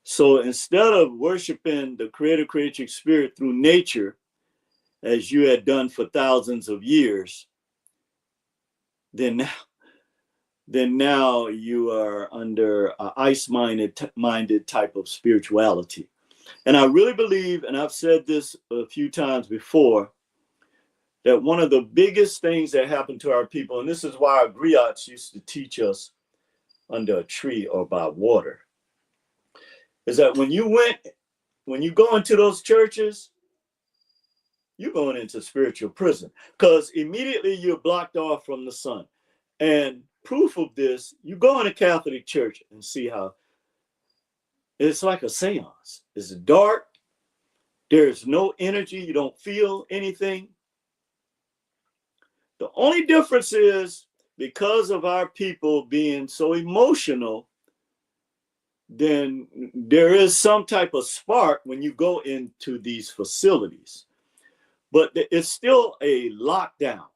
So instead of worshiping the creator creative spirit through nature, as you had done for thousands of years, then now you are under an ice-minded type of spirituality. And I really believe, and I've said this a few times before, that one of the biggest things that happened to our people, and this is why our griots used to teach us under a tree or by water, is that when you go into those churches, you're going into spiritual prison because immediately you're blocked off from the sun. And proof of this, you go in a Catholic church and see how it's like a seance. It's dark. There's no energy. You don't feel anything. The only difference is because of our people being so emotional, then there is some type of spark when you go into these facilities. But it's still a lockdown.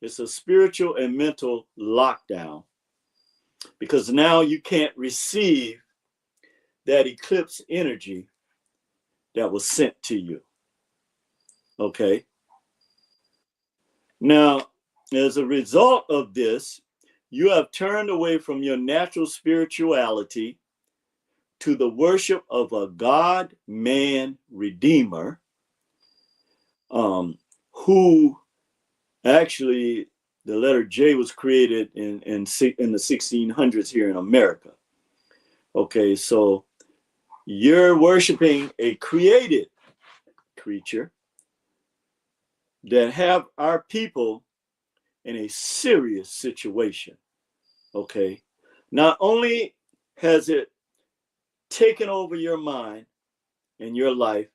It's a spiritual and mental lockdown because now you can't receive that eclipse energy that was sent to you. Okay. Now, as a result of this, you have turned away from your natural spirituality to the worship of a God-man redeemer, who actually the letter J was created in the 1600s here in America. Okay, so you're worshiping a created creature that have our people in a serious situation. Okay. Not only has it taken over your mind and your life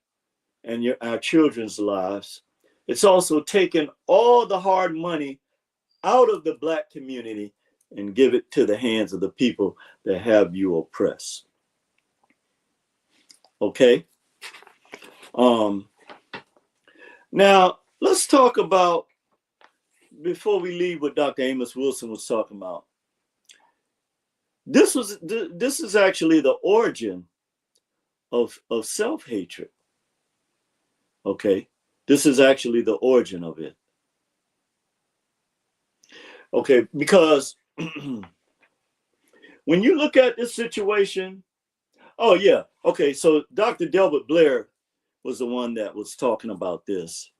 and our children's lives, it's also taken all the hard money out of the Black community and give it to the hands of the people that have you oppressed. Okay. Now let's talk about, before we leave what Dr. Amos Wilson was talking about. This is actually the origin of self-hatred. Okay. This is actually the origin of it. Okay, because when you look at this situation, oh yeah, okay, so Dr. Delbert Blair was the one that was talking about this.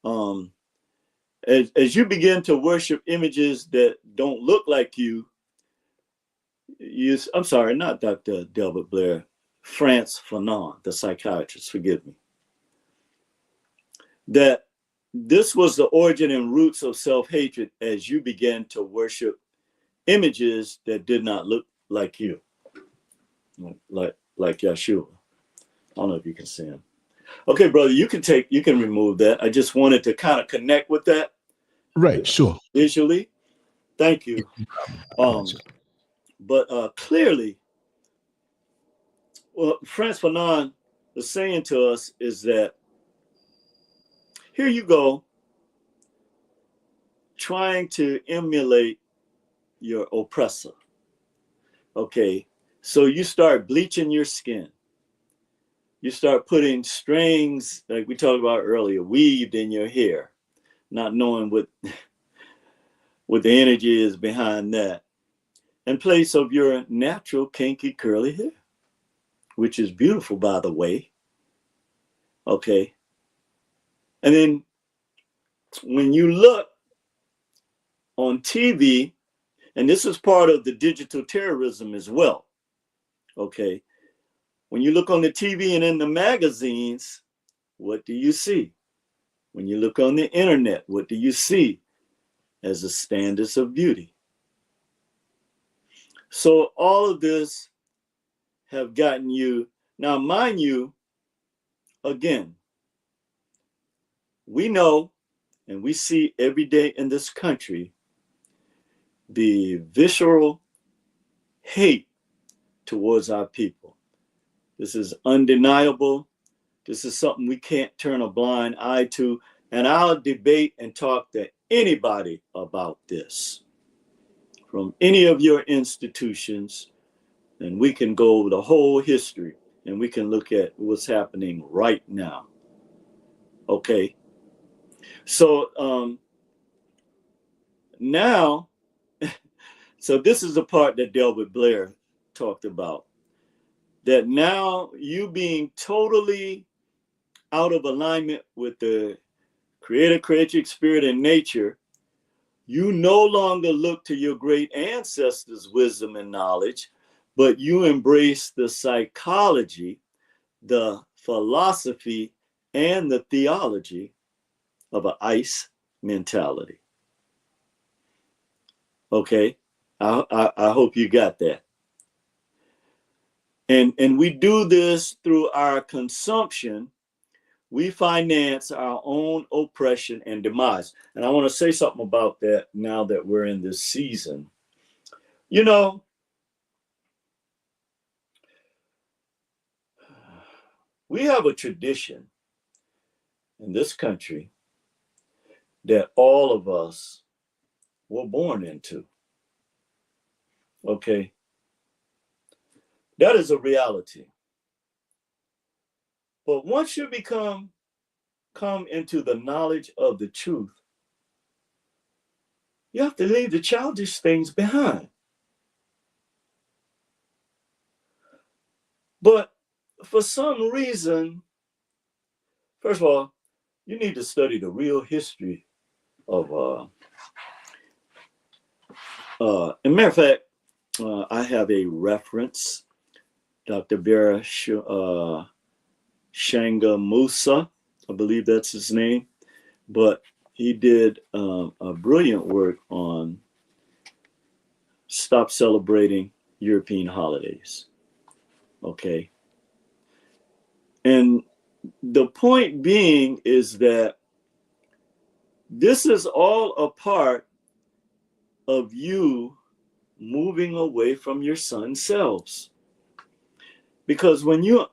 As you begin to worship images that don't look like you, I'm sorry, not Dr. Delbert Blair, Frantz Fanon, the psychiatrist, forgive me, that this was the origin and roots of self-hatred as you began to worship images that did not look like you, like Yeshua. I don't know if you can see him. Okay, brother, you can remove that. I just wanted to kind of connect with that. Right, sure. Visually. Thank you. But clearly, what Frantz Fanon was saying to us is that here you go, trying to emulate your oppressor. Okay, so you start bleaching your skin. You start putting strings, like we talked about earlier, weaved in your hair, not knowing what the energy is behind that, in place of your natural kinky curly hair, which is beautiful, by the way. Okay. And then when you look on TV, and this is part of the digital terrorism as well. Okay. When you look on the TV and in the magazines, what do you see? When you look on the internet, what do you see as the standards of beauty? So all of this have gotten you. Now, mind you, again, we know and we see every day in this country the visceral hate towards our people. This is undeniable. This is something we can't turn a blind eye to. And I'll debate and talk to anybody about this from any of your institutions, and we can go over the whole history and we can look at what's happening right now. Okay. So now, so this is the part that Delbert Blair talked about, that now you being totally out of alignment with the creative spirit and nature, you no longer look to your great ancestors' wisdom and knowledge, but you embrace the psychology, the philosophy, and the theology of an ICE mentality. Okay, I hope you got that. And we do this through our consumption. We finance our own oppression and demise. And I want to say something about that now that we're in this season. You know, we have a tradition in this country that all of us were born into. Okay. That is a reality. But once you come into the knowledge of the truth, you have to leave the childish things behind. But for some reason, first of all, you need to study the real history of, as a matter of fact, I have a reference, Dr. Vera Shanga Musa, I believe that's his name. but he did a brilliant work on stop celebrating European holidays. Okay. And the point being is that this is all a part of you moving away from your sun selves. Because when you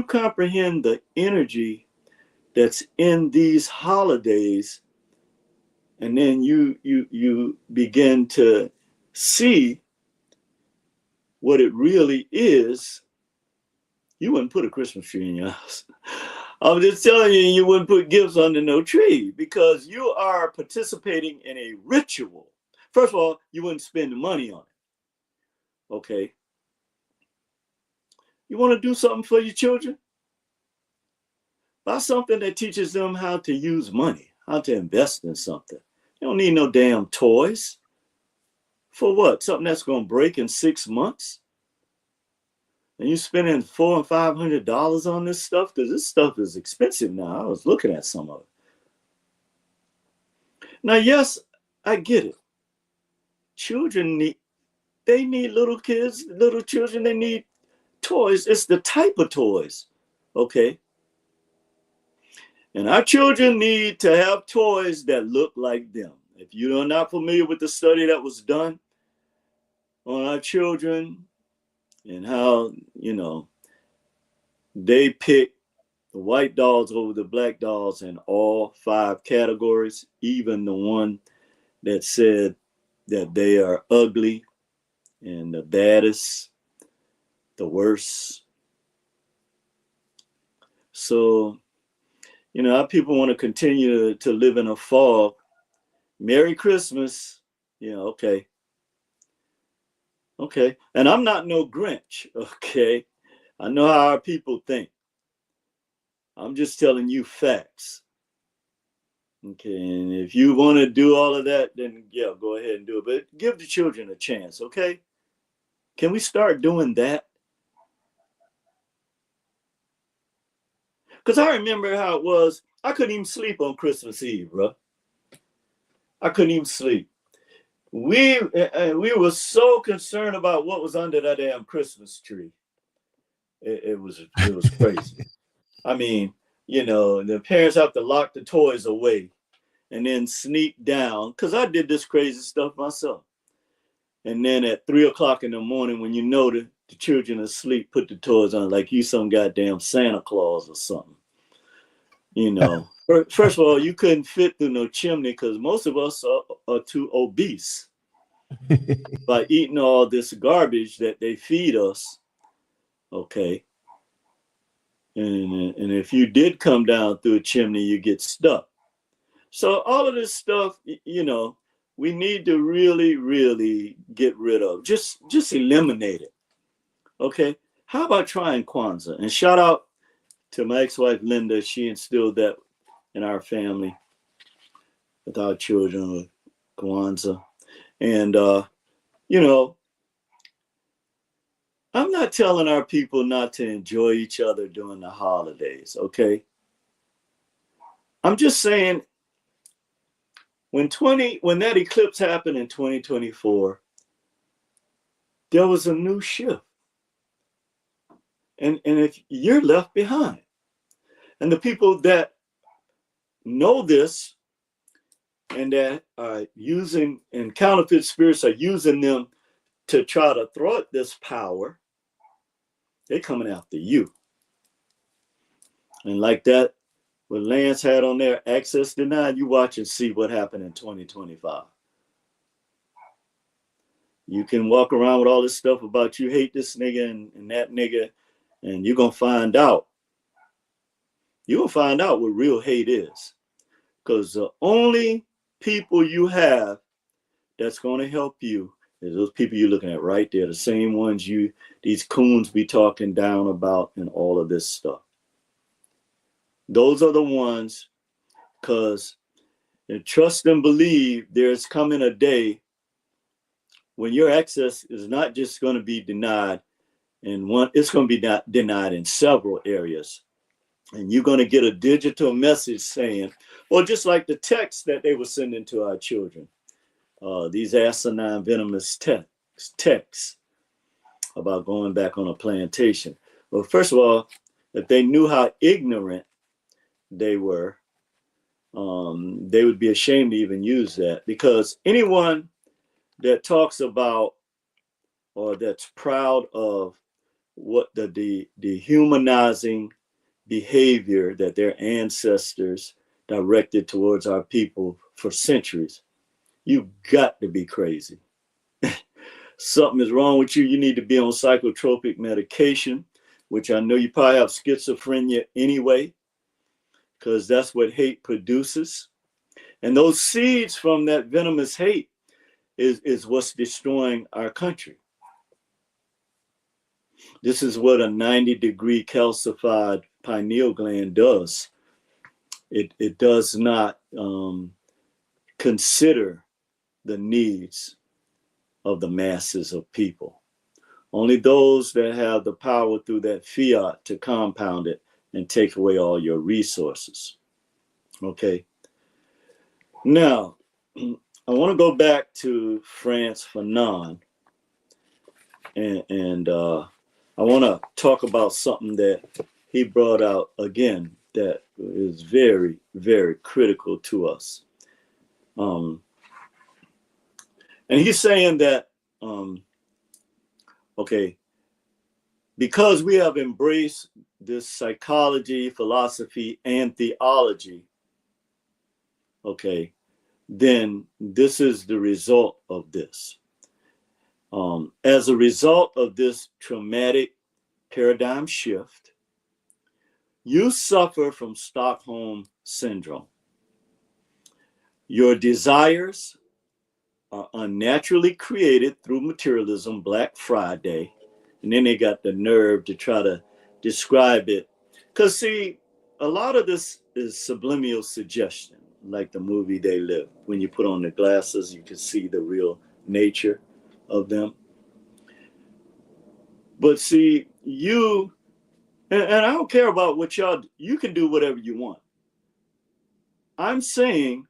comprehend the energy that's in these holidays, and then you begin to see what it really is, you wouldn't put a Christmas tree in your house. I'm just telling you, you wouldn't put gifts under no tree because you are participating in a ritual. First of all, you wouldn't spend the money on it. Okay. You want to do something for your children? Buy something that teaches them how to use money, how to invest in something. You don't need no damn toys. For what? Something that's going to break in 6 months? And you spending $400 and $500 on this stuff? Because this stuff is expensive now. I was looking at some of it. Now, yes, I get it. Children need little kids, little children, they need toys. It's the type of toys, okay? And our children need to have toys that look like them. If you are not familiar with the study that was done on our children and how, they pick the white dolls over the black dolls in all 5 categories, even the one that said that they are ugly and the baddest, the worst. So, our people want to continue to live in a fog. Merry Christmas. Okay. Okay. And I'm not no Grinch. Okay. I know how our people think. I'm just telling you facts. Okay. And if you want to do all of that, then yeah, go ahead and do it. But give the children a chance. Okay. Can we start doing that? Because I remember how it was. I couldn't even sleep on Christmas Eve, bro. I couldn't even sleep. We were so concerned about what was under that damn Christmas tree. It was crazy. I mean, the parents have to lock the toys away and then sneak down, because I did this crazy stuff myself. And then at 3:00 in the morning, when the children are asleep, put the toys on like you some goddamn Santa Claus or something. First of all, you couldn't fit through no chimney because most of us are too obese by eating all this garbage that they feed us. Okay. And if you did come down through a chimney, you get stuck. So all of this stuff, we need to really, really get rid of. Just eliminate it. Okay. How about trying Kwanzaa? And shout out to my ex-wife, Linda. She instilled that in our family with our children with Kwanzaa. And, I'm not telling our people not to enjoy each other during the holidays, okay? I'm just saying when that eclipse happened in 2024, there was a new shift. And if you're left behind, and the people that know this and that are using, and counterfeit spirits are using them to try to thwart this power, they're coming after you. And like that, what Lance had on there, access denied, you watch and see what happened in 2025. You can walk around with all this stuff about you hate this nigga and that nigga, and you're going to find out. You're going to find out what real hate is. Because the only people you have that's going to help you is those people you're looking at right there, the same ones these coons be talking down about and all of this stuff. Those are the ones, because trust and believe there's coming a day when your access is not just going to be denied in one, it's going to be denied in several areas. And you're going to get a digital message saying, or just like the text that they were sending to our children, these asinine venomous texts about going back on a plantation. Well, first of all, if they knew how ignorant they were, they would be ashamed to even use that, because anyone that talks about or that's proud of what the dehumanizing behavior that their ancestors directed towards our people for centuries, you've got to be crazy. Something is wrong with you. You need to be on psychotropic medication, which I know you probably have schizophrenia anyway, because that's what hate produces. And those seeds from that venomous hate is what's destroying our country. This is what a 90-degree calcified pineal gland does. It does not consider the needs of the masses of people. Only those that have the power through that fiat to compound it and take away all your resources. Okay. Now, I want to go back to Frantz Fanon, and I want to talk about something that he brought out again that is very, very critical to us. And he's saying that, okay, because we have embraced this psychology, philosophy, and theology, okay, then this is the result of this. As a result of this traumatic paradigm shift, you suffer from Stockholm syndrome. Your desires are unnaturally created through materialism, Black Friday, and then they got the nerve to try to describe it. Because see, a lot of this is subliminal suggestion, like the movie They Live. When you put on the glasses, you can see the real nature of them. But see, you, and I don't care about what y'all, you can do whatever you want. I'm saying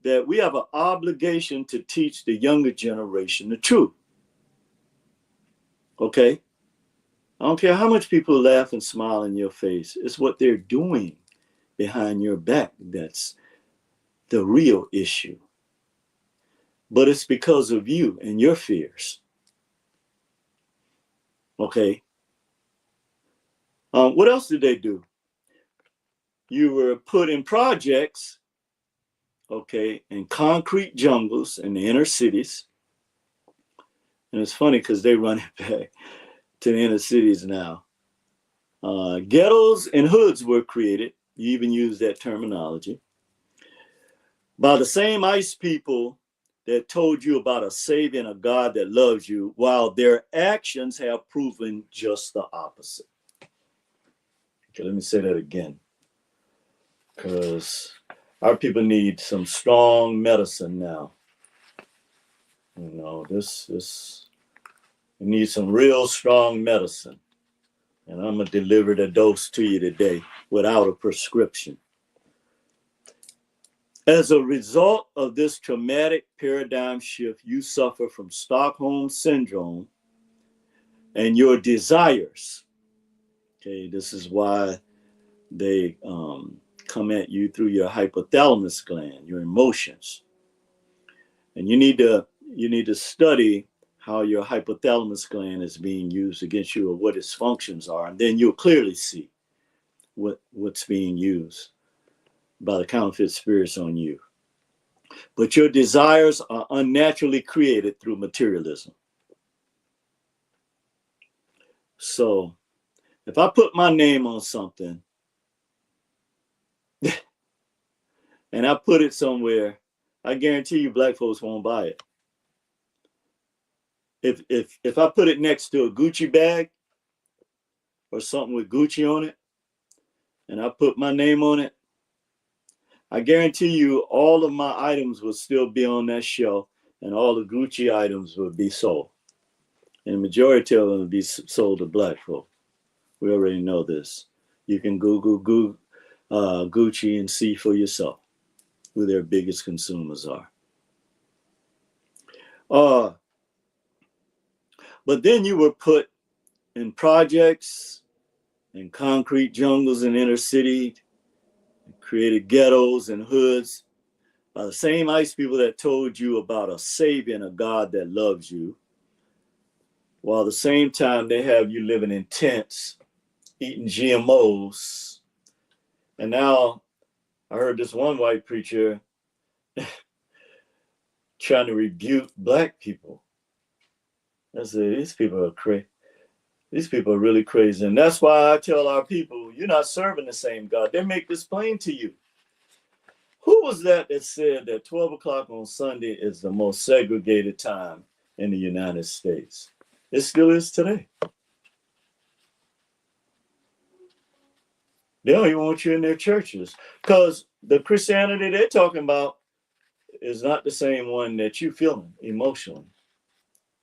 that we have an obligation to teach the younger generation the truth. Okay? I don't care how much people laugh and smile in your face. It's what they're doing behind your back that's the real issue. But it's because of you and your fears. Okay? What else did they do? You were put in projects, okay, in concrete jungles in the inner cities. And it's funny because they run it back to the inner cities now. Ghettos and hoods were created. You even use that terminology. By the same ICE people that told you about a Savior and a God that loves you, while their actions have proven just the opposite. Okay, let me say that again, because our people need some strong medicine now. You know, we need some real strong medicine. And I'm going to deliver the dose to you today without a prescription. As a result of this traumatic paradigm shift, you suffer from Stockholm syndrome and your desires. Okay, this is why they come at you through your hypothalamus gland, your emotions. And you need to study how your hypothalamus gland is being used against you, or what its functions are, and then you'll clearly see what's being used by the counterfeit spirits on you. But your desires are unnaturally created through materialism. So if I put my name on something and I put it somewhere, I guarantee you black folks won't buy it. If I put it next to a Gucci bag or something with Gucci on it, and I put my name on it, I guarantee you all of my items will still be on that shelf, and all the Gucci items will be sold. And the majority of them will be sold to black folk. We already know this. You can Google Gucci and see for yourself who their biggest consumers are. But then you were put in projects, in concrete jungles in inner city, created ghettos and hoods by the same ICE people that told you about a savior and a God that loves you, while at the same time they have you living in tents, eating GMOs. And now I heard this one white preacher trying to rebuke black people. I said, these people are crazy. These people are really crazy. And that's why I tell our people, you're not serving the same God. They make this plain to you. Who was that said that 12 o'clock on Sunday is the most segregated time in the United States? It still is today. They don't even want you in their churches because the Christianity they're talking about is not the same one that you feeling emotionally.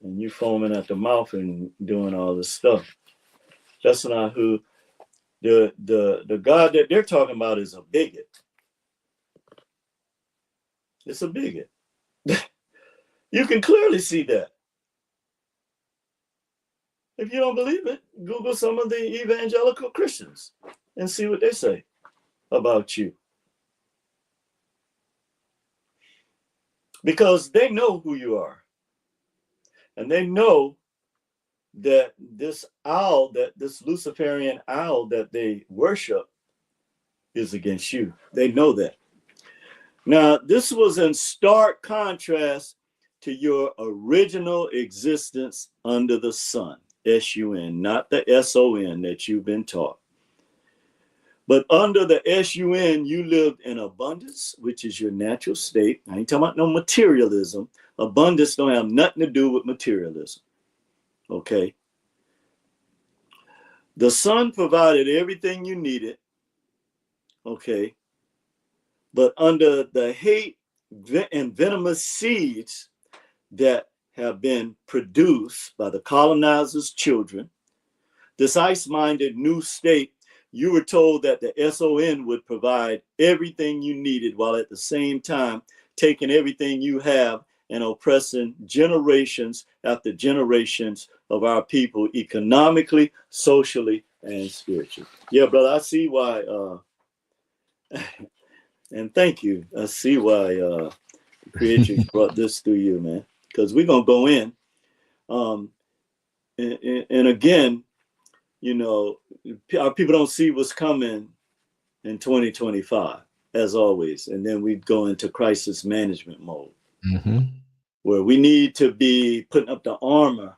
And you foaming at the mouth and doing all this stuff. That's not who the God that they're talking about is a bigot. It's a bigot. You can clearly see that. If you don't believe it, Google some of the evangelical Christians and see what they say about you. Because they know who you are. And they know that this owl, that this Luciferian owl that they worship is against you. They know that. Now, this was in stark contrast to your original existence under the sun, S-U-N, not the S-O-N that you've been taught. But under the S-U-N, you lived in abundance, which is your natural state. I ain't talking about no materialism. Abundance don't have nothing to do with materialism. Okay? The sun provided everything you needed. Okay? But under the hate and venomous seeds that have been produced by the colonizers' children, this ice-minded new state, you were told that the SON would provide everything you needed while at the same time taking everything you have and oppressing generations after generations of our people economically, socially, and spiritually. Yeah, brother, I see why, and thank you. I see why the Creator brought this through you, man, because we're going to go in. And again, you know, our people don't see what's coming in 2025, as always. And then we go into crisis management mode, where we need to be putting up the armor.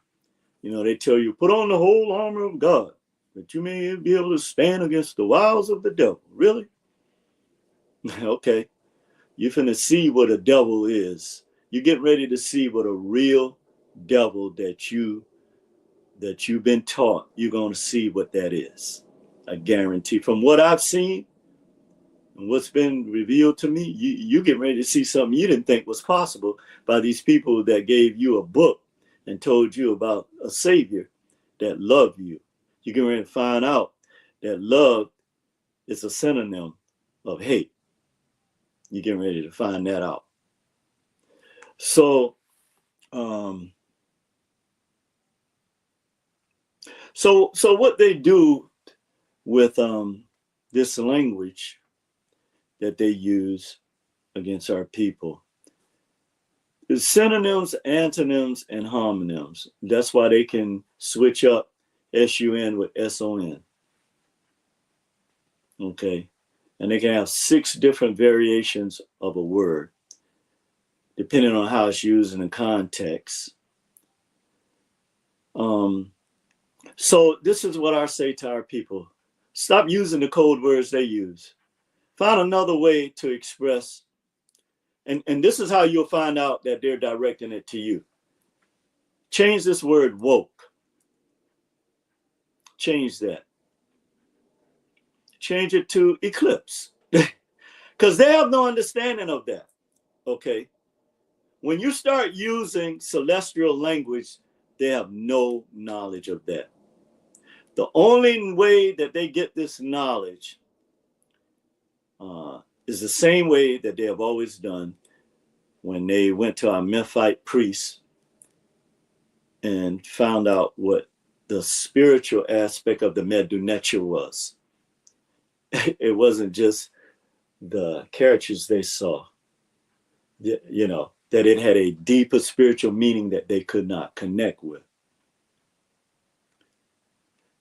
You know, they tell you, put on the whole armor of God, that you may be able to stand against the wiles of the devil. Really? Okay. You're finna see what a devil is. You get ready to see what a real devil that you've been taught, you're going to see what that is. I guarantee. From what I've seen and what's been revealed to me, you get ready to see something you didn't think was possible by these people that gave you a book and told you about a savior that loved you. You get ready to find out that love is a synonym of hate. You're getting ready to find that out. So, so what they do with this language that they use against our people is synonyms, antonyms, and homonyms. That's why they can switch up S-U-N with S-O-N. Okay. And they can have 6 different variations of a word, depending on how it's used in the context. So this is what I say to our people. Stop using the code words they use. Find another way to express. And this is how you'll find out that they're directing it to you. Change this word woke. Change that. Change it to eclipse. Because they have no understanding of that. Okay. When you start using celestial language, they have no knowledge of that. The only way that they get this knowledge is the same way that they have always done when they went to our Memphite priests and found out what the spiritual aspect of the Medunetia was. It wasn't just the characters they saw, you know, that it had a deeper spiritual meaning that they could not connect with.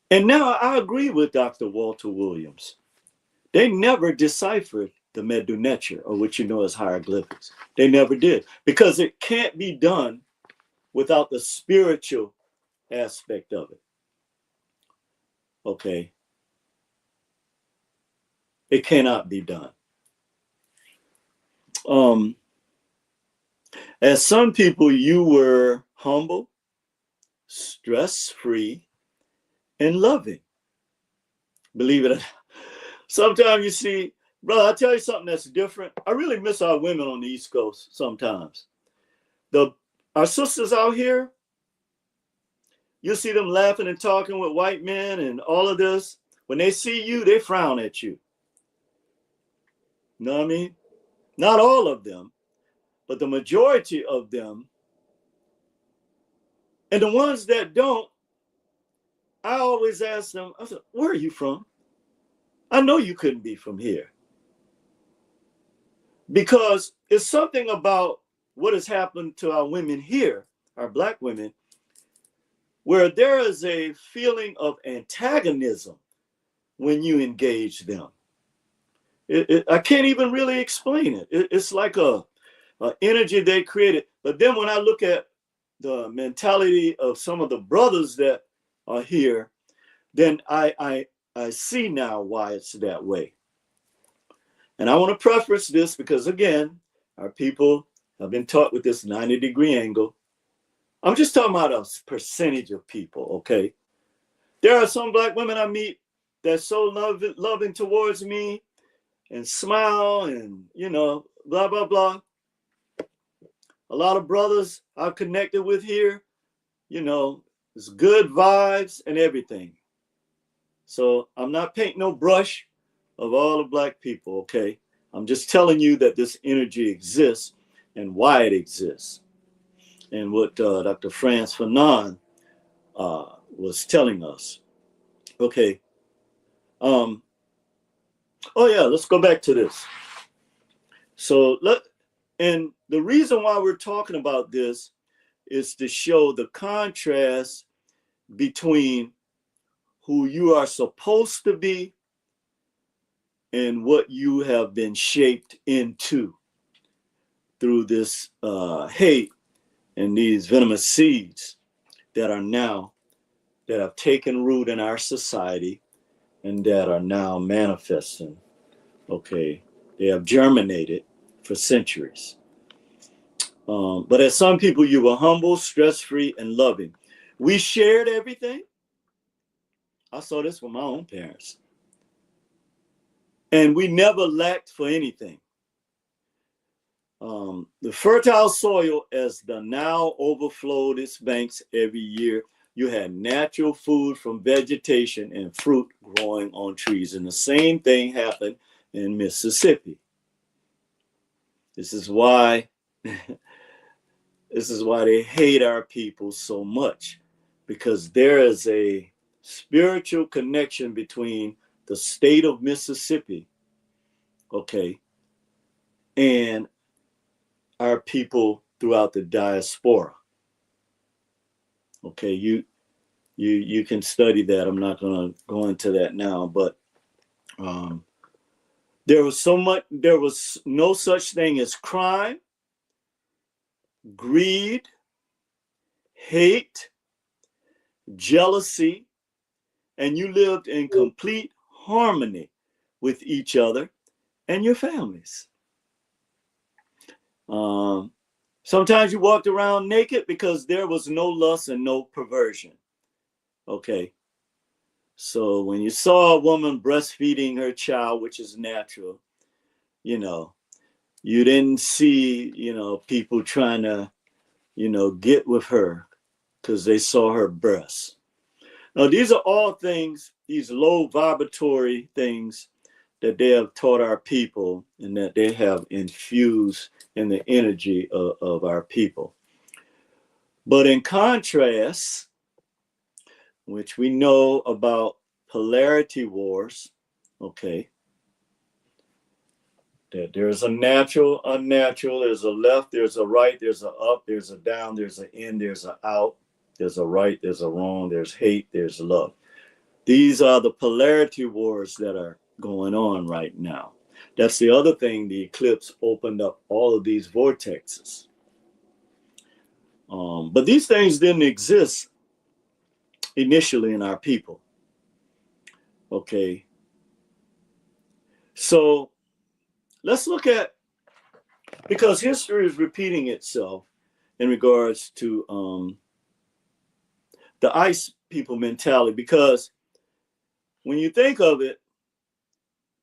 And now I agree with Dr. Walter Williams. They never deciphered the Medunetia, or what you know as hieroglyphics. They never did, because it can't be done without the spiritual aspect of it. Okay. It cannot be done. As some people, you were humble, stress-free, and loving. Believe it or not. Sometimes you see, brother, I'll tell you something that's different. I really miss our women on the East Coast sometimes. Our sisters out here, you see them laughing and talking with white men and all of this. When they see you, they frown at you. You know what I mean? Not all of them, but the majority of them. And the ones that don't, I always ask them, I said, where are you from? I know you couldn't be from here. Because it's something about what has happened to our women here, our Black women, where there is a feeling of antagonism when you engage them. I can't even really explain it. It's like a energy they created. But then when I look at the mentality of some of the brothers that are here, then I see now why it's that way. And I want to preface this because, again, our people have been taught with this 90-degree angle. I'm just talking about a percentage of people, okay? There are some Black women I meet that's so loving towards me and smile and, you know, blah, blah, blah. A lot of brothers I've connected with here, you know, it's good vibes and everything. So I'm not painting no brush of all the Black people, okay? I'm just telling you that this energy exists and why it exists. And what Dr. Frantz Fanon was telling us. Okay. Oh yeah, let's go back to this. So and the reason why we're talking about this is to show the contrast between who you are supposed to be and what you have been shaped into through this hate and these venomous seeds that have taken root in our society and that are now manifesting. Okay, they have germinated for centuries. But as some people, you were humble, stress-free, and loving. We shared everything. I saw this with my own parents. And we never lacked for anything. The fertile soil, as the Nile overflowed its banks every year, you had natural food from vegetation and fruit growing on trees. And the same thing happened in Mississippi. This is why they hate our people so much, because there is a spiritual connection between the state of Mississippi, okay, and our people throughout the diaspora. Okay, you can study that. I'm not going to go into that now, but there was no such thing as crime, greed, hate, jealousy, and you lived in complete harmony with each other and your families. Sometimes you walked around naked because there was no lust and no perversion. Okay. So when you saw a woman breastfeeding her child, which is natural, you know, you didn't see, you know, people trying to, you know, get with her because they saw her breasts. Now, these are all things, these low vibratory things that they have taught our people and that they have infused in the energy of our people. But in contrast, which we know about polarity wars, okay, that there's a natural, unnatural, there's a left, there's a right, there's a up, there's a down, there's an in, there's a out, there's a right, there's a wrong, there's hate, there's love. These are the polarity wars that are going on right now. That's the other thing. The eclipse opened up all of these vortexes. But these things didn't exist initially in our people. Okay. So let's look at, because history is repeating itself in regards to the ice people mentality, because when you think of it,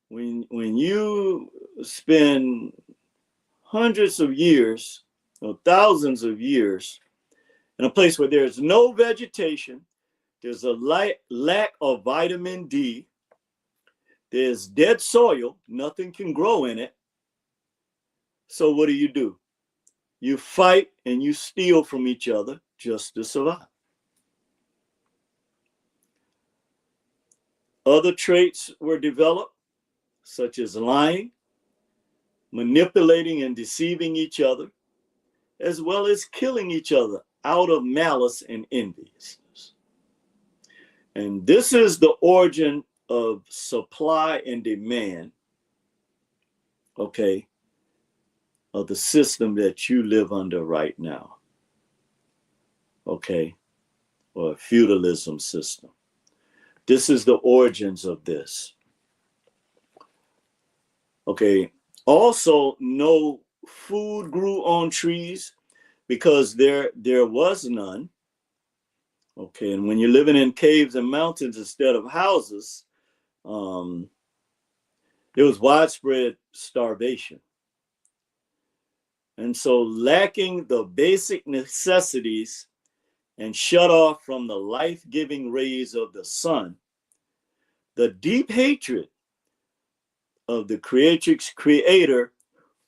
when you spend hundreds of years or thousands of years in a place where there's no vegetation, there's a lack of vitamin D, there's dead soil, nothing can grow in it. So what do? You fight and you steal from each other just to survive. Other traits were developed, such as lying, manipulating and deceiving each other, as well as killing each other out of malice and enviousness. And this is the origin of supply and demand, okay, of the system that you live under right now, okay, or a feudalism system. This is the origins of this. Okay, also no food grew on trees because there was none. Okay, and when you're living in caves and mountains instead of houses, there was widespread starvation. And so lacking the basic necessities and shut off from the life-giving rays of the sun, the deep hatred of the creatrix creator,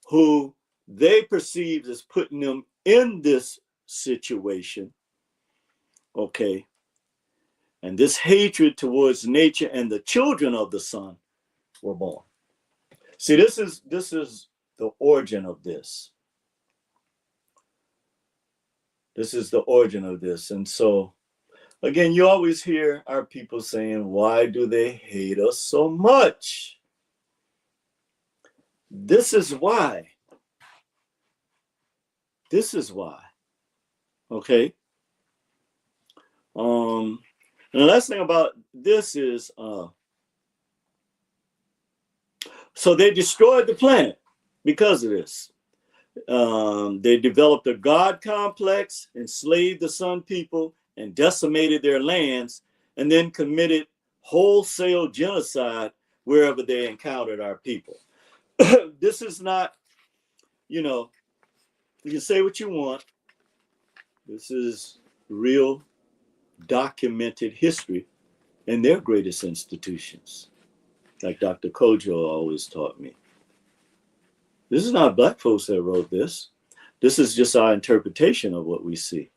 who they perceived as putting them in this situation, okay, and this hatred towards nature and the children of the sun were born. See, this is the origin of this. This is the origin of this. And so, again, you always hear our people saying, why do they hate us so much? This is why. This is why. Okay? And the last thing about this is, so they destroyed the planet because of this. They developed a God complex, enslaved the Sun people, and decimated their lands, and then committed wholesale genocide wherever they encountered our people. This is not, you know, you can say what you want. This is real documented history in their greatest institutions, like Dr. Kojo always taught me. This is not Black folks that wrote this. This is just our interpretation of what we see.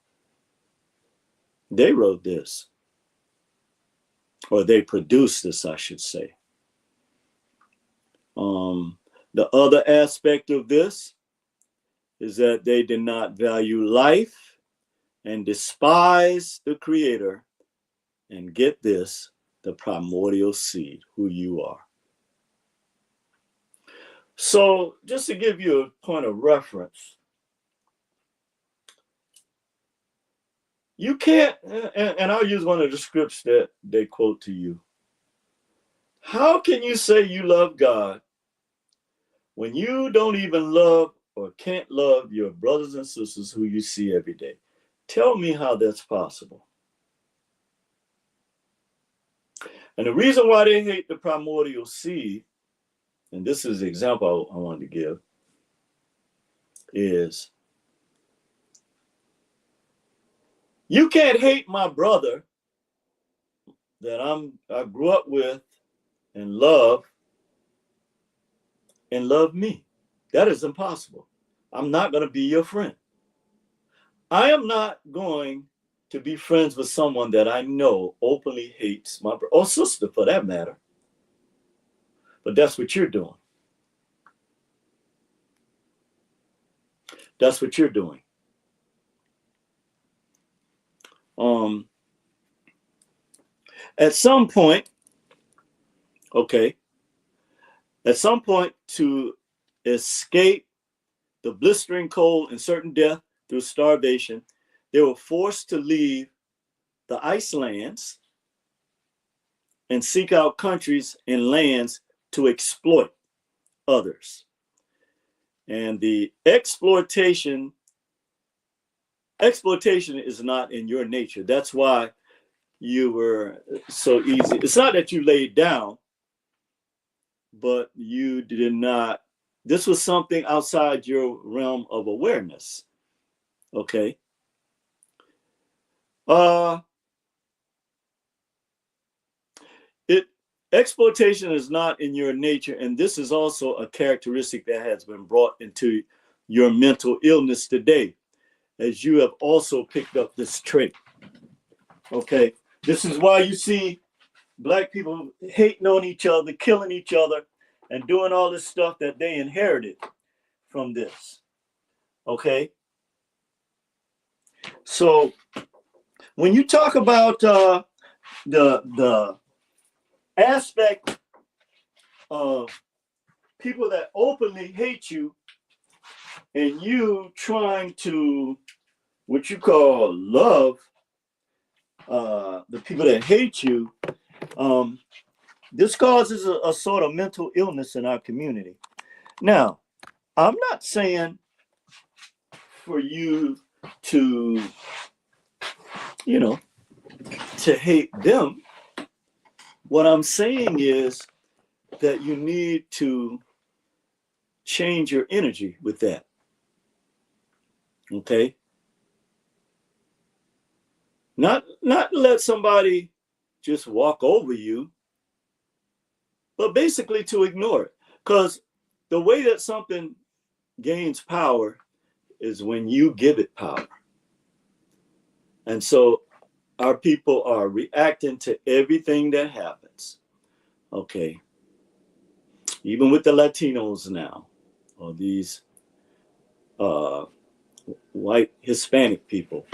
They wrote this, or they produced this, I should say. The other aspect of this is that they did not value life and despise the creator, and get this, the primordial seed, who you are. So just to give you a point of reference, you can't, and I'll use one of the scripts that they quote to you. How can you say you love God when you don't even love or can't love your brothers and sisters who you see every day? Tell me how that's possible. And the reason why they hate the primordial seed, and this is the example I wanted to give, is you can't hate my brother that I grew up with and love and love me. That is impossible. I'm not going to be your friend. I am not going to be friends with someone that I know openly hates my brother or sister for that matter. But that's what you're doing. That's what you're doing. At some point, okay, at some point to escape the blistering cold and certain death through starvation, they were forced to leave the ice lands and seek out countries and lands to exploit others. And the exploitation is not in your nature. That's why you were so easy. It's not that you laid down, but you did not. This was something outside your realm of awareness. Okay. Exploitation is not in your nature, and this is also a characteristic that has been brought into your mental illness today, as you have also picked up this trait. Okay, this is why you see Black people hating on each other, killing each other, and doing all this stuff that they inherited from this. Okay, so when you talk about the aspect of people that openly hate you and you trying to what you call love the people that hate you, this causes a sort of mental illness in our community. Now, I'm not saying for you to, to hate them. What I'm saying is that you need to change your energy with that. Okay? Not let somebody just walk over you, but basically to ignore it. Because the way that something gains power is when you give it power. And so our people are reacting to everything that happens. Okay. Even with the Latinos now, or these white Hispanic people,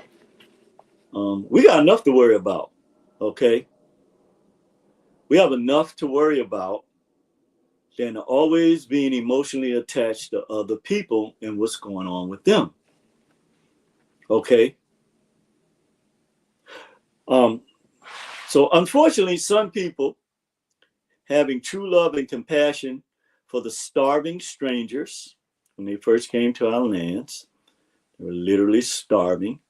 we got enough to worry about. Okay. We have enough to worry about than always being emotionally attached to other people and what's going on with them. Okay. So unfortunately, some people having true love and compassion for the starving strangers, when they first came to our lands, they were literally starving.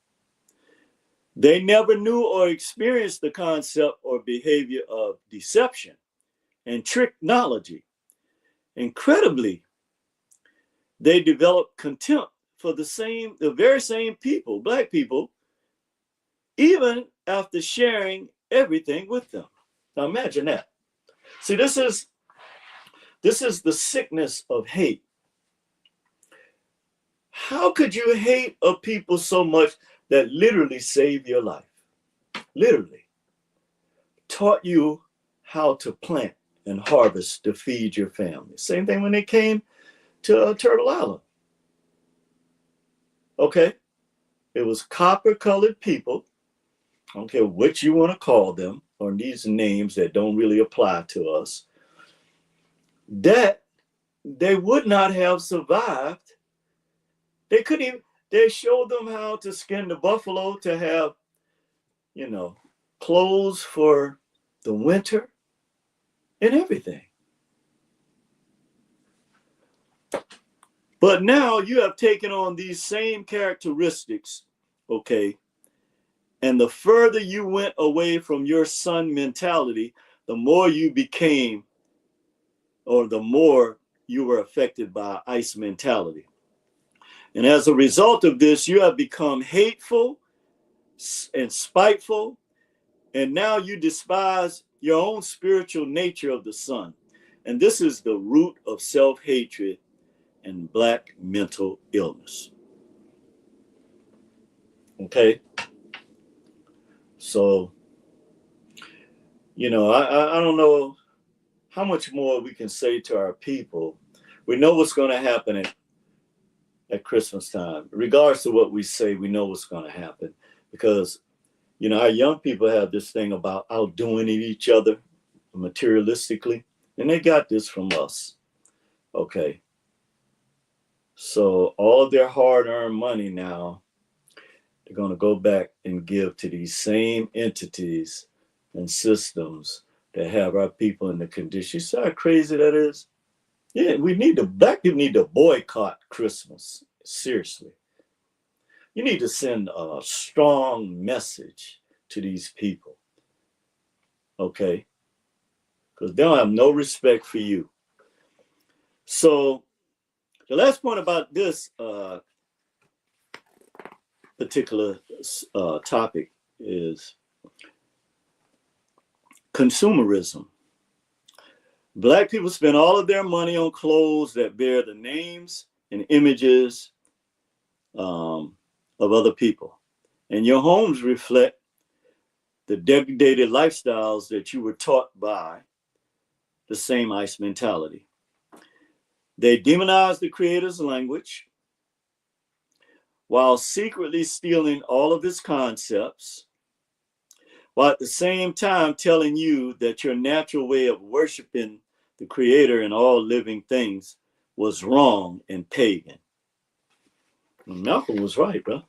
They never knew or experienced the concept or behavior of deception and technology. Incredibly, they developed contempt for the very same people, Black people, even after sharing everything with them. Now imagine that. See, this is the sickness of hate. How could you hate a people so much that literally saved your life? Literally. Taught you how to plant and harvest to feed your family. Same thing when they came to Turtle Island. Okay? It was copper-colored people. I don't care what you want to call them, or these names that don't really apply to us, that they would not have survived. They couldn't even, they showed them how to skin the buffalo to have, clothes for the winter and everything. But now you have taken on these same characteristics, okay? And the further you went away from your son mentality, the more you became, or the more you were affected by ice mentality. And as a result of this, you have become hateful and spiteful. And now you despise your own spiritual nature of the sun. And this is the root of self-hatred and Black mental illness. Okay. So, you know, I don't know how much more we can say to our people. We know what's going to happen at Christmas time. Regardless of what we say, we know what's going to happen, because, you know, our young people have this thing about outdoing each other materialistically, and they got this from us. Okay. So all of their hard-earned money now, they're going to go back and give to these same entities and systems that have our people in the condition. You see how crazy that is? Yeah, Black people need to boycott Christmas. Seriously. You need to send a strong message to these people. Okay? Because they don't have no respect for you. So the last point about this particular topic is consumerism. Black people spend all of their money on clothes that bear the names and images of other people. And your homes reflect the degraded lifestyles that you were taught by the same ICE mentality. They demonize the creator's language while secretly stealing all of his concepts, while at the same time telling you that your natural way of worshiping the creator and all living things was wrong and pagan. Malcolm was right, bro.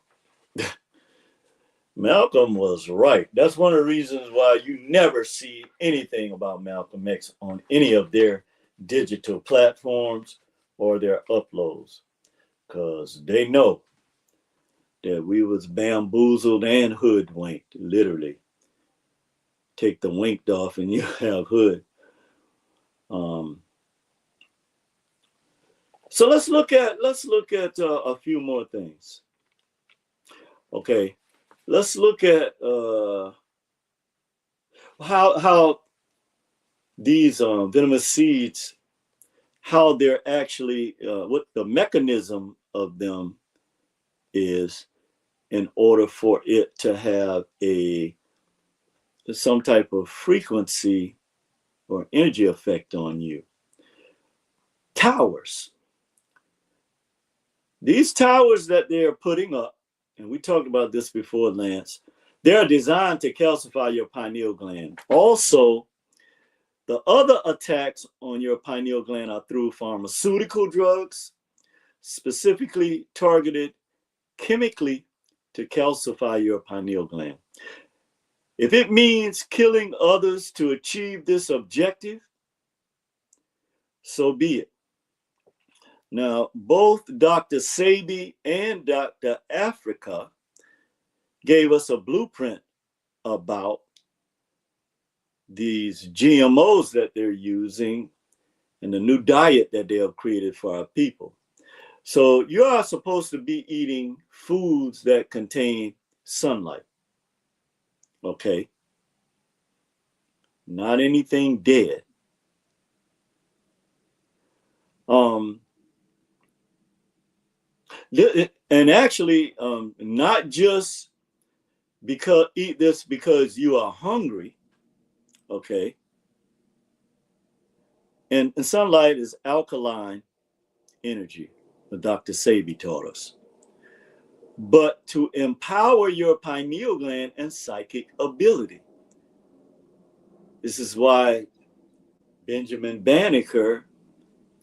Malcolm was right. That's one of the reasons why you never see anything about Malcolm X on any of their digital platforms or their uploads, because they know that we was bamboozled and hoodwinked, literally. Take the winked off and you have hood. So let's look at a few more things. Okay, let's look at how these venomous seeds, how they're actually what the mechanism of them is, in order for it to have some type of frequency or energy effect on you. Towers. These towers that they're putting up, and we talked about this before, Lance, they're designed to calcify your pineal gland. Also, the other attacks on your pineal gland are through pharmaceutical drugs, specifically targeted chemically to calcify your pineal gland. If it means killing others to achieve this objective, so be it. Now, both Dr. Sebi and Dr. Africa gave us a blueprint about these GMOs that they're using and the new diet that they have created for our people. So you are supposed to be eating foods that contain sunlight. Okay? Not anything dead. And actually, not just eat this because you are hungry, okay? And sunlight is alkaline energy, what Dr. Sebi taught us. But to empower your pineal gland and psychic ability. This is why Benjamin Banneker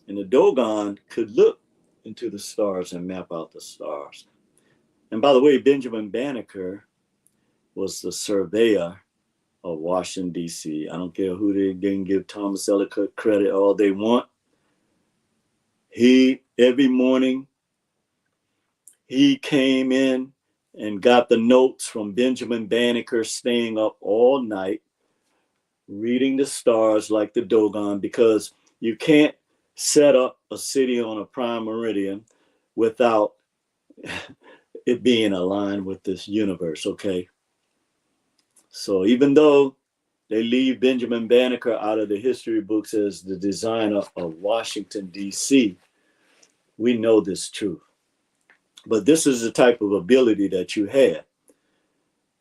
and the Dogon could look into the stars and map out the stars. And by the way, Benjamin Banneker was the surveyor of Washington, D.C. I don't care who they didn't give Thomas Ellicott credit all they want. Every morning, he came in and got the notes from Benjamin Banneker, staying up all night, reading the stars like the Dogon, because you can't set up a city on a prime meridian without it being aligned with this universe, okay? So even though They leave Benjamin Banneker out of the history books as the designer of Washington, D.C. We know this truth. But this is the type of ability that you had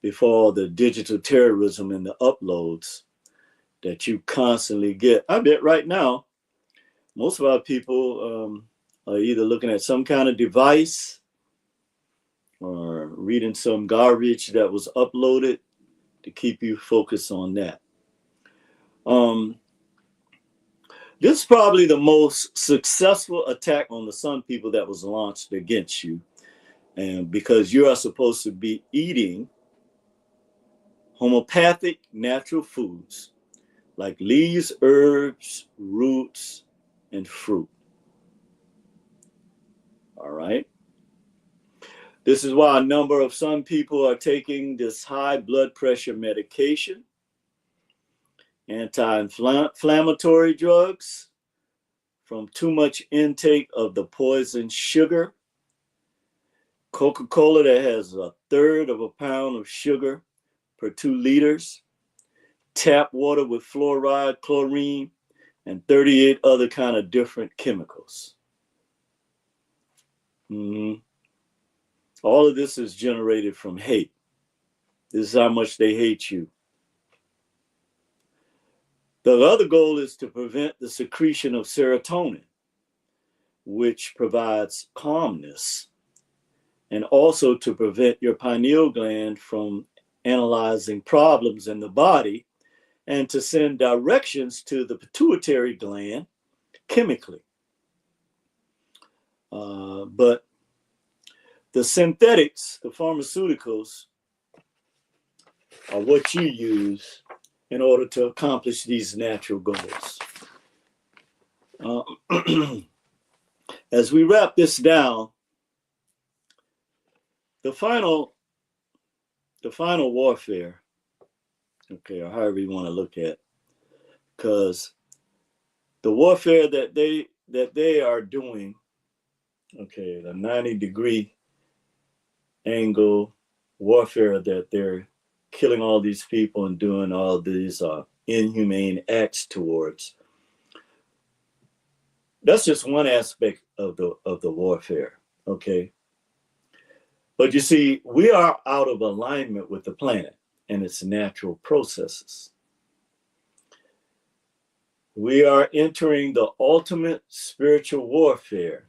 before the digital terrorism and the uploads that you constantly get. I bet right now, most of our people are either looking at some kind of device or reading some garbage that was uploaded to keep you focused on that. This is probably the most successful attack on the Sun people that was launched against you. And because you are supposed to be eating homeopathic natural foods like leaves, herbs, roots, and fruit. All right. This is why a number of some people are taking this high blood pressure medication, anti-inflammatory drugs, from too much intake of the poison sugar. Coca-Cola that has 1/3 of a pound of sugar per 2 liters. Tap water with fluoride, chlorine, and 38 other kind of different chemicals. All of this is generated from hate. This is how much they hate you. The other goal is to prevent the secretion of serotonin, which provides calmness, and also to prevent your pineal gland from analyzing problems in the body and to send directions to the pituitary gland chemically. But the synthetics, the pharmaceuticals, are what you use in order to accomplish these natural goals. As we wrap this down, the final warfare, okay, or however you want to look at, because the warfare that they are doing, okay, the 90-degree angle warfare that they're killing all these people and doing all these inhumane acts towards, that's just one aspect of the warfare, okay? But you see, we are out of alignment with the planet and its natural processes. We are entering the ultimate spiritual warfare,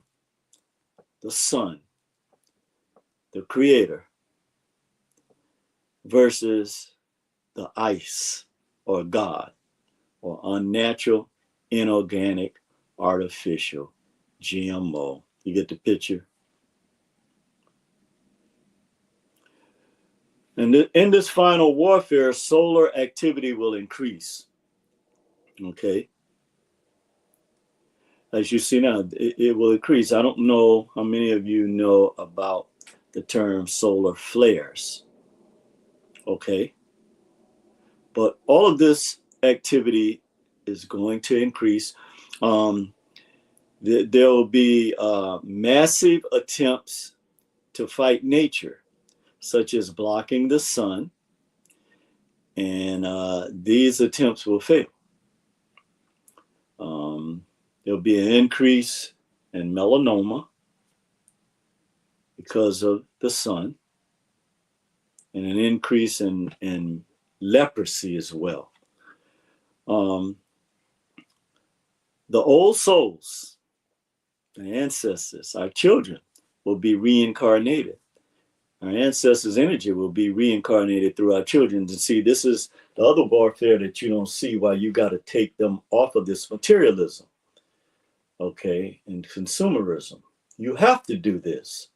the sun, the creator, versus the ice or God, or unnatural, inorganic, artificial, GMO. You get the picture? And in this final warfare, solar activity will increase. Okay? As you see now, it will increase. I don't know how many of you know about the term solar flares. Okay? But all of this activity is going to increase. There will be massive attempts to fight nature, such as blocking the sun, and these attempts will fail. There'll be an increase in melanoma because of the sun, and an increase in leprosy as well. The old souls, the ancestors, our children, will be reincarnated. Our ancestors' energy will be reincarnated through our children. And see, this is the other warfare that you don't see, why you got to take them off of this materialism, okay, and consumerism. You have to do this.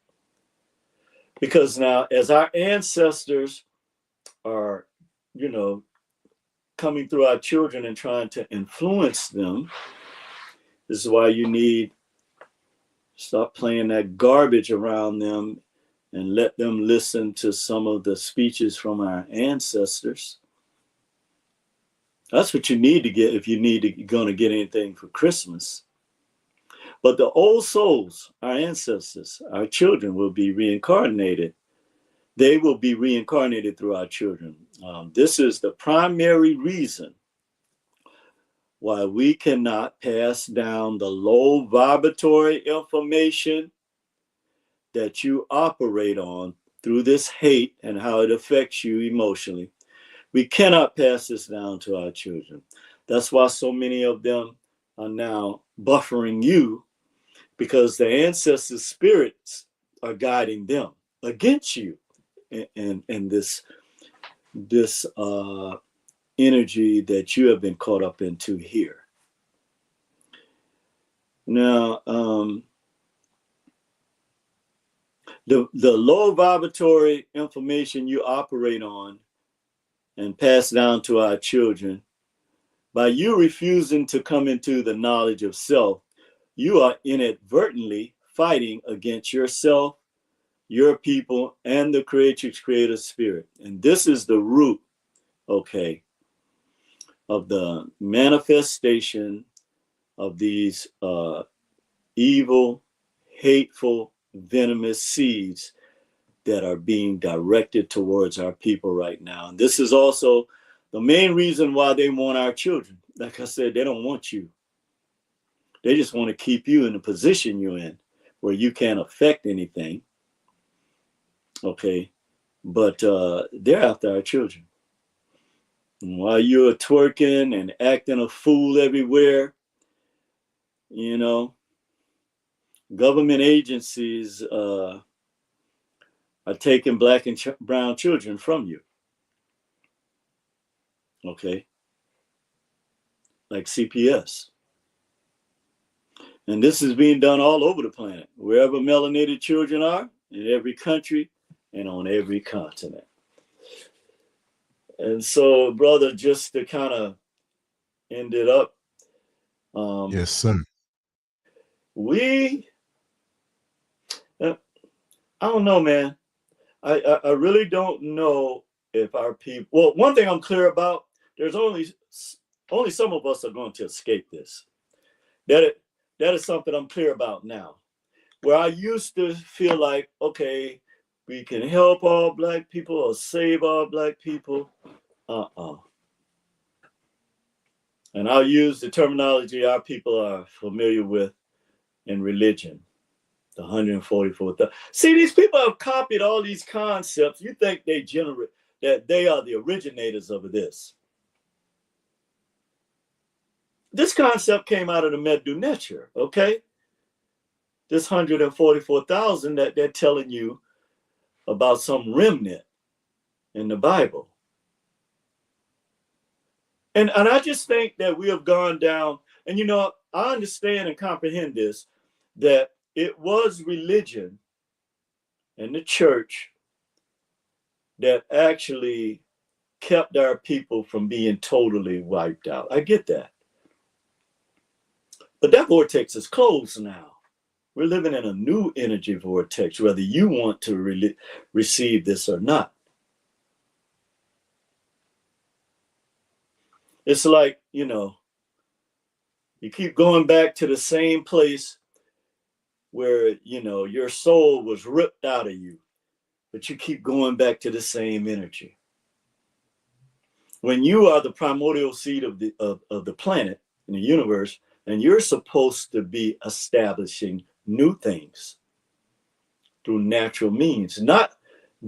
Because now, as our ancestors are, coming through our children and trying to influence them, this is why you need to stop playing that garbage around them and let them listen to some of the speeches from our ancestors. That's what you need to get if you're going to get anything for Christmas. But the old souls, our ancestors, our children, will be reincarnated. they will be reincarnated through our children. This is the primary reason why we cannot pass down the low vibratory information that you operate on through this hate and how it affects you emotionally. We cannot pass this down to our children. That's why so many of them are now buffering you, because the ancestor spirits are guiding them against you and this energy that you have been caught up into here. Now, the low vibratory information you operate on and pass down to our children, by you refusing to come into the knowledge of self, you are inadvertently fighting against yourself, your people, and the creatrix creator spirit. And this is the root, okay, of the manifestation of these evil, hateful, venomous seeds that are being directed towards our people right now. And this is also the main reason why they want our children. Like I said, they don't want you. They just want to keep you in the position you're in where you can't affect anything. Okay. But they're after our children. And while you're twerking and acting a fool everywhere, you know, government agencies are taking black and brown children from you. Okay. Like CPS. And this is being done all over the planet, wherever melanated children are, in every country and on every continent. And so, brother, just to kind of end it up. Yes, sir. I don't know, man. I really don't know if our people, well, one thing I'm clear about, there's only some of us are going to escape this. That is something I'm clear about now. Where I used to feel like, okay, we can help all black people or save all black people. And I'll use the terminology our people are familiar with in religion. The 144,000. See, these people have copied all these concepts. You think that they are the originators of this. This concept came out of the Medu Nature, okay? This 144,000 that they're telling you about some remnant in the Bible. And I just think that we have gone down, and you know, I understand and comprehend this, that it was religion and the church that actually kept our people from being totally wiped out. I get that. But that vortex is closed now. We're living in a new energy vortex, whether you want to receive this or not. It's like, you know, you keep going back to the same place where, you know, your soul was ripped out of you, but you keep going back to the same energy. When you are the primordial seed of the planet in the universe, and you're supposed to be establishing new things through natural means, not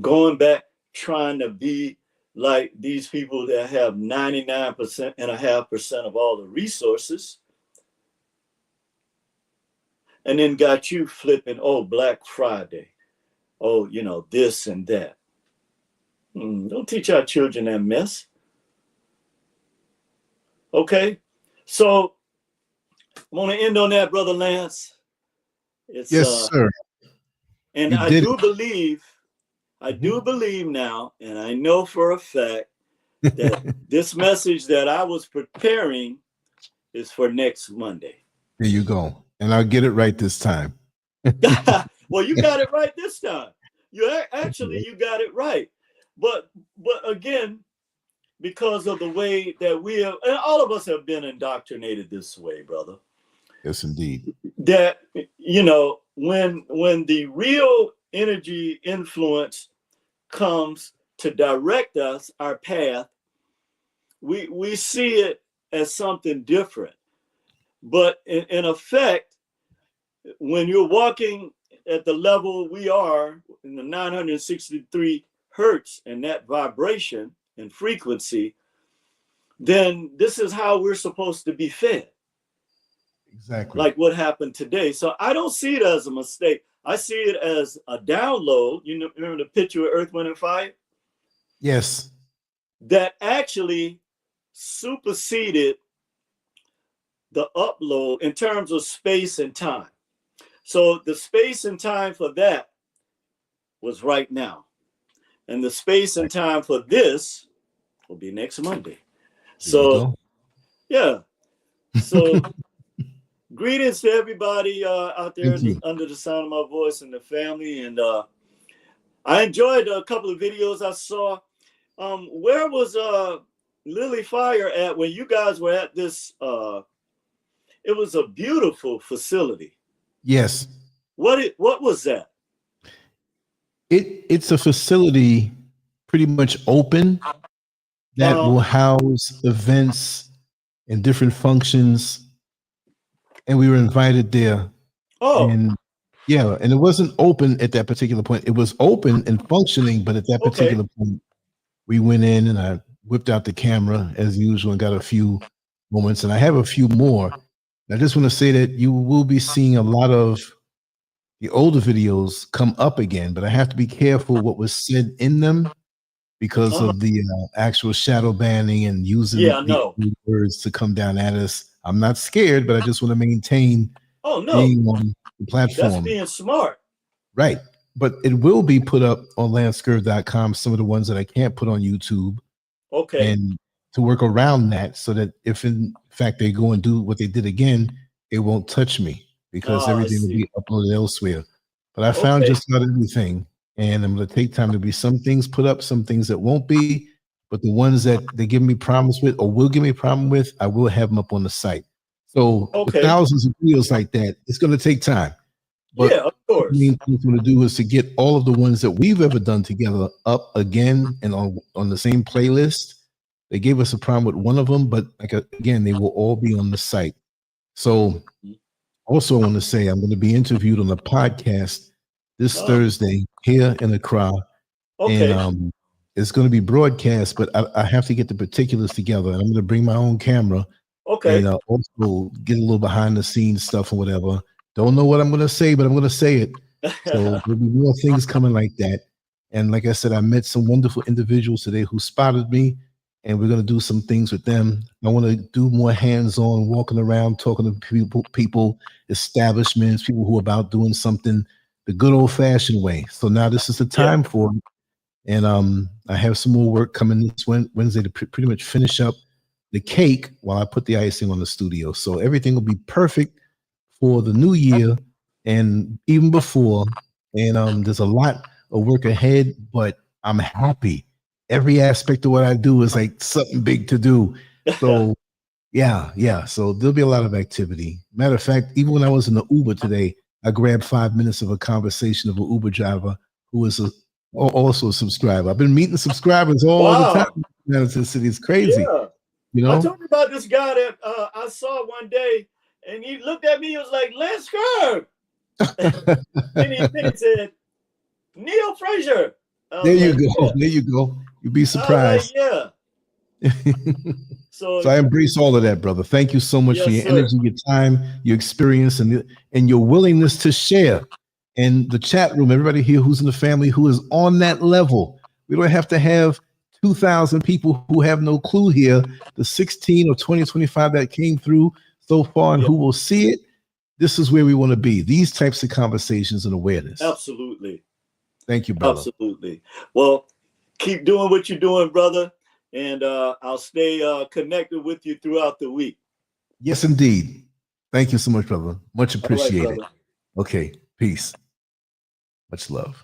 going back trying to be like these people that have 99.5% of all the resources, and then got you flipping, oh, Black Friday, oh, you know, this and that. Don't teach our children that mess. Okay, so I want to end on that, Brother Lance. Yes, sir. And I do believe now, and I know for a fact that this message that I was preparing is for next Monday. There you go. And I'll get it right this time. Well, you got it right this time. You got it right. But again, because of the way that we have, and all of us have been indoctrinated this way, brother. Yes, indeed. That, you know, when the real energy influence comes to direct us, our path, we see it as something different. But in effect, when you're walking at the level we are in the 963 hertz and that vibration and frequency, then this is how we're supposed to be fed. Exactly. Like what happened today. So I don't see it as a mistake. I see it as a download. You know, remember the picture of Earth, Wind, and Fire? Yes. That actually superseded the upload in terms of space and time. So the space and time for that was right now. And the space and time for this will be next Monday. So, yeah. So greetings to everybody out there under the sound of my voice and the family. And I enjoyed a couple of videos I saw. Where was Lily Fire at when you guys were at this? It was a beautiful facility. Yes. What was that? It's a facility pretty much open that will house events and different functions. And we were invited there. Oh. And yeah, and it wasn't open at that particular point. It was open and functioning, but at that particular point, we went in and I whipped out the camera as usual and got a few moments. And I have a few more. I just want to say that you will be seeing a lot of the older videos come up again, but I have to be careful what was said in them because of the actual shadow banning and using the words to come down at us. I'm not scared, but I just want to maintain being on the platform. That's being smart. Right. But it will be put up on LANCESCURV.com, some of the ones that I can't put on YouTube. Okay. And to work around that so that if in fact they go and do what they did again, it won't touch me because everything will be uploaded elsewhere. But I found just about everything. And I'm going to take time to be some things put up, some things that won't be. But the ones that they give me problems with or will give me a problem with, I will have them up on the site. So with thousands of videos like that, it's going to take time. But of course. The main thing I'm going to do is to get all of the ones that we've ever done together up again and on the same playlist. They gave us a problem with one of them, but like again, they will all be on the site. So also I want to say I'm going to be interviewed on a podcast this Thursday here in Accra. And it's going to be broadcast, but I have to get the particulars together. And I'm going to bring my own camera. And also get a little behind the scenes stuff or whatever. Don't know what I'm going to say, but I'm going to say it. So there'll be more things coming like that. And like I said, I met some wonderful individuals today who spotted me, and we're going to do some things with them. I want to do more hands-on, walking around, talking to people, establishments, people who are about doing something the good old-fashioned way. So now this is the time for it. And I have some more work coming this Wednesday to pretty much finish up the cake while I put the icing on the studio. So everything will be perfect for the new year and even before. And there's a lot of work ahead, but I'm happy. Every aspect of what I do is like something big to do. So yeah. So there'll be a lot of activity. Matter of fact, even when I was in the Uber today, I grabbed 5 minutes of a conversation of an Uber driver who is also a subscriber. I've been meeting subscribers all the time in Madison City. It's crazy. Yeah. You know? I told you about this guy that I saw one day, and he looked at me. He was like, "LANCESCURV." Then he said, "Neil Frazier." There you go. There you go. You'd be surprised. So I embrace all of that, brother. Thank you so much for your energy, your time, your experience, and your willingness to share. And the chat room, everybody here who's in the family who is on that level. We don't have to have 2,000 people who have no clue here. The 16 or 20 or 25 that came through so far and who will see it. This is where we want to be. These types of conversations and awareness. Absolutely. Thank you, brother. Absolutely. Well, keep doing what you're doing, brother. And I'll stay connected with you throughout the week. Yes, indeed. Thank you so much, brother. Much appreciated. All right, brother. Okay. Peace. Much love.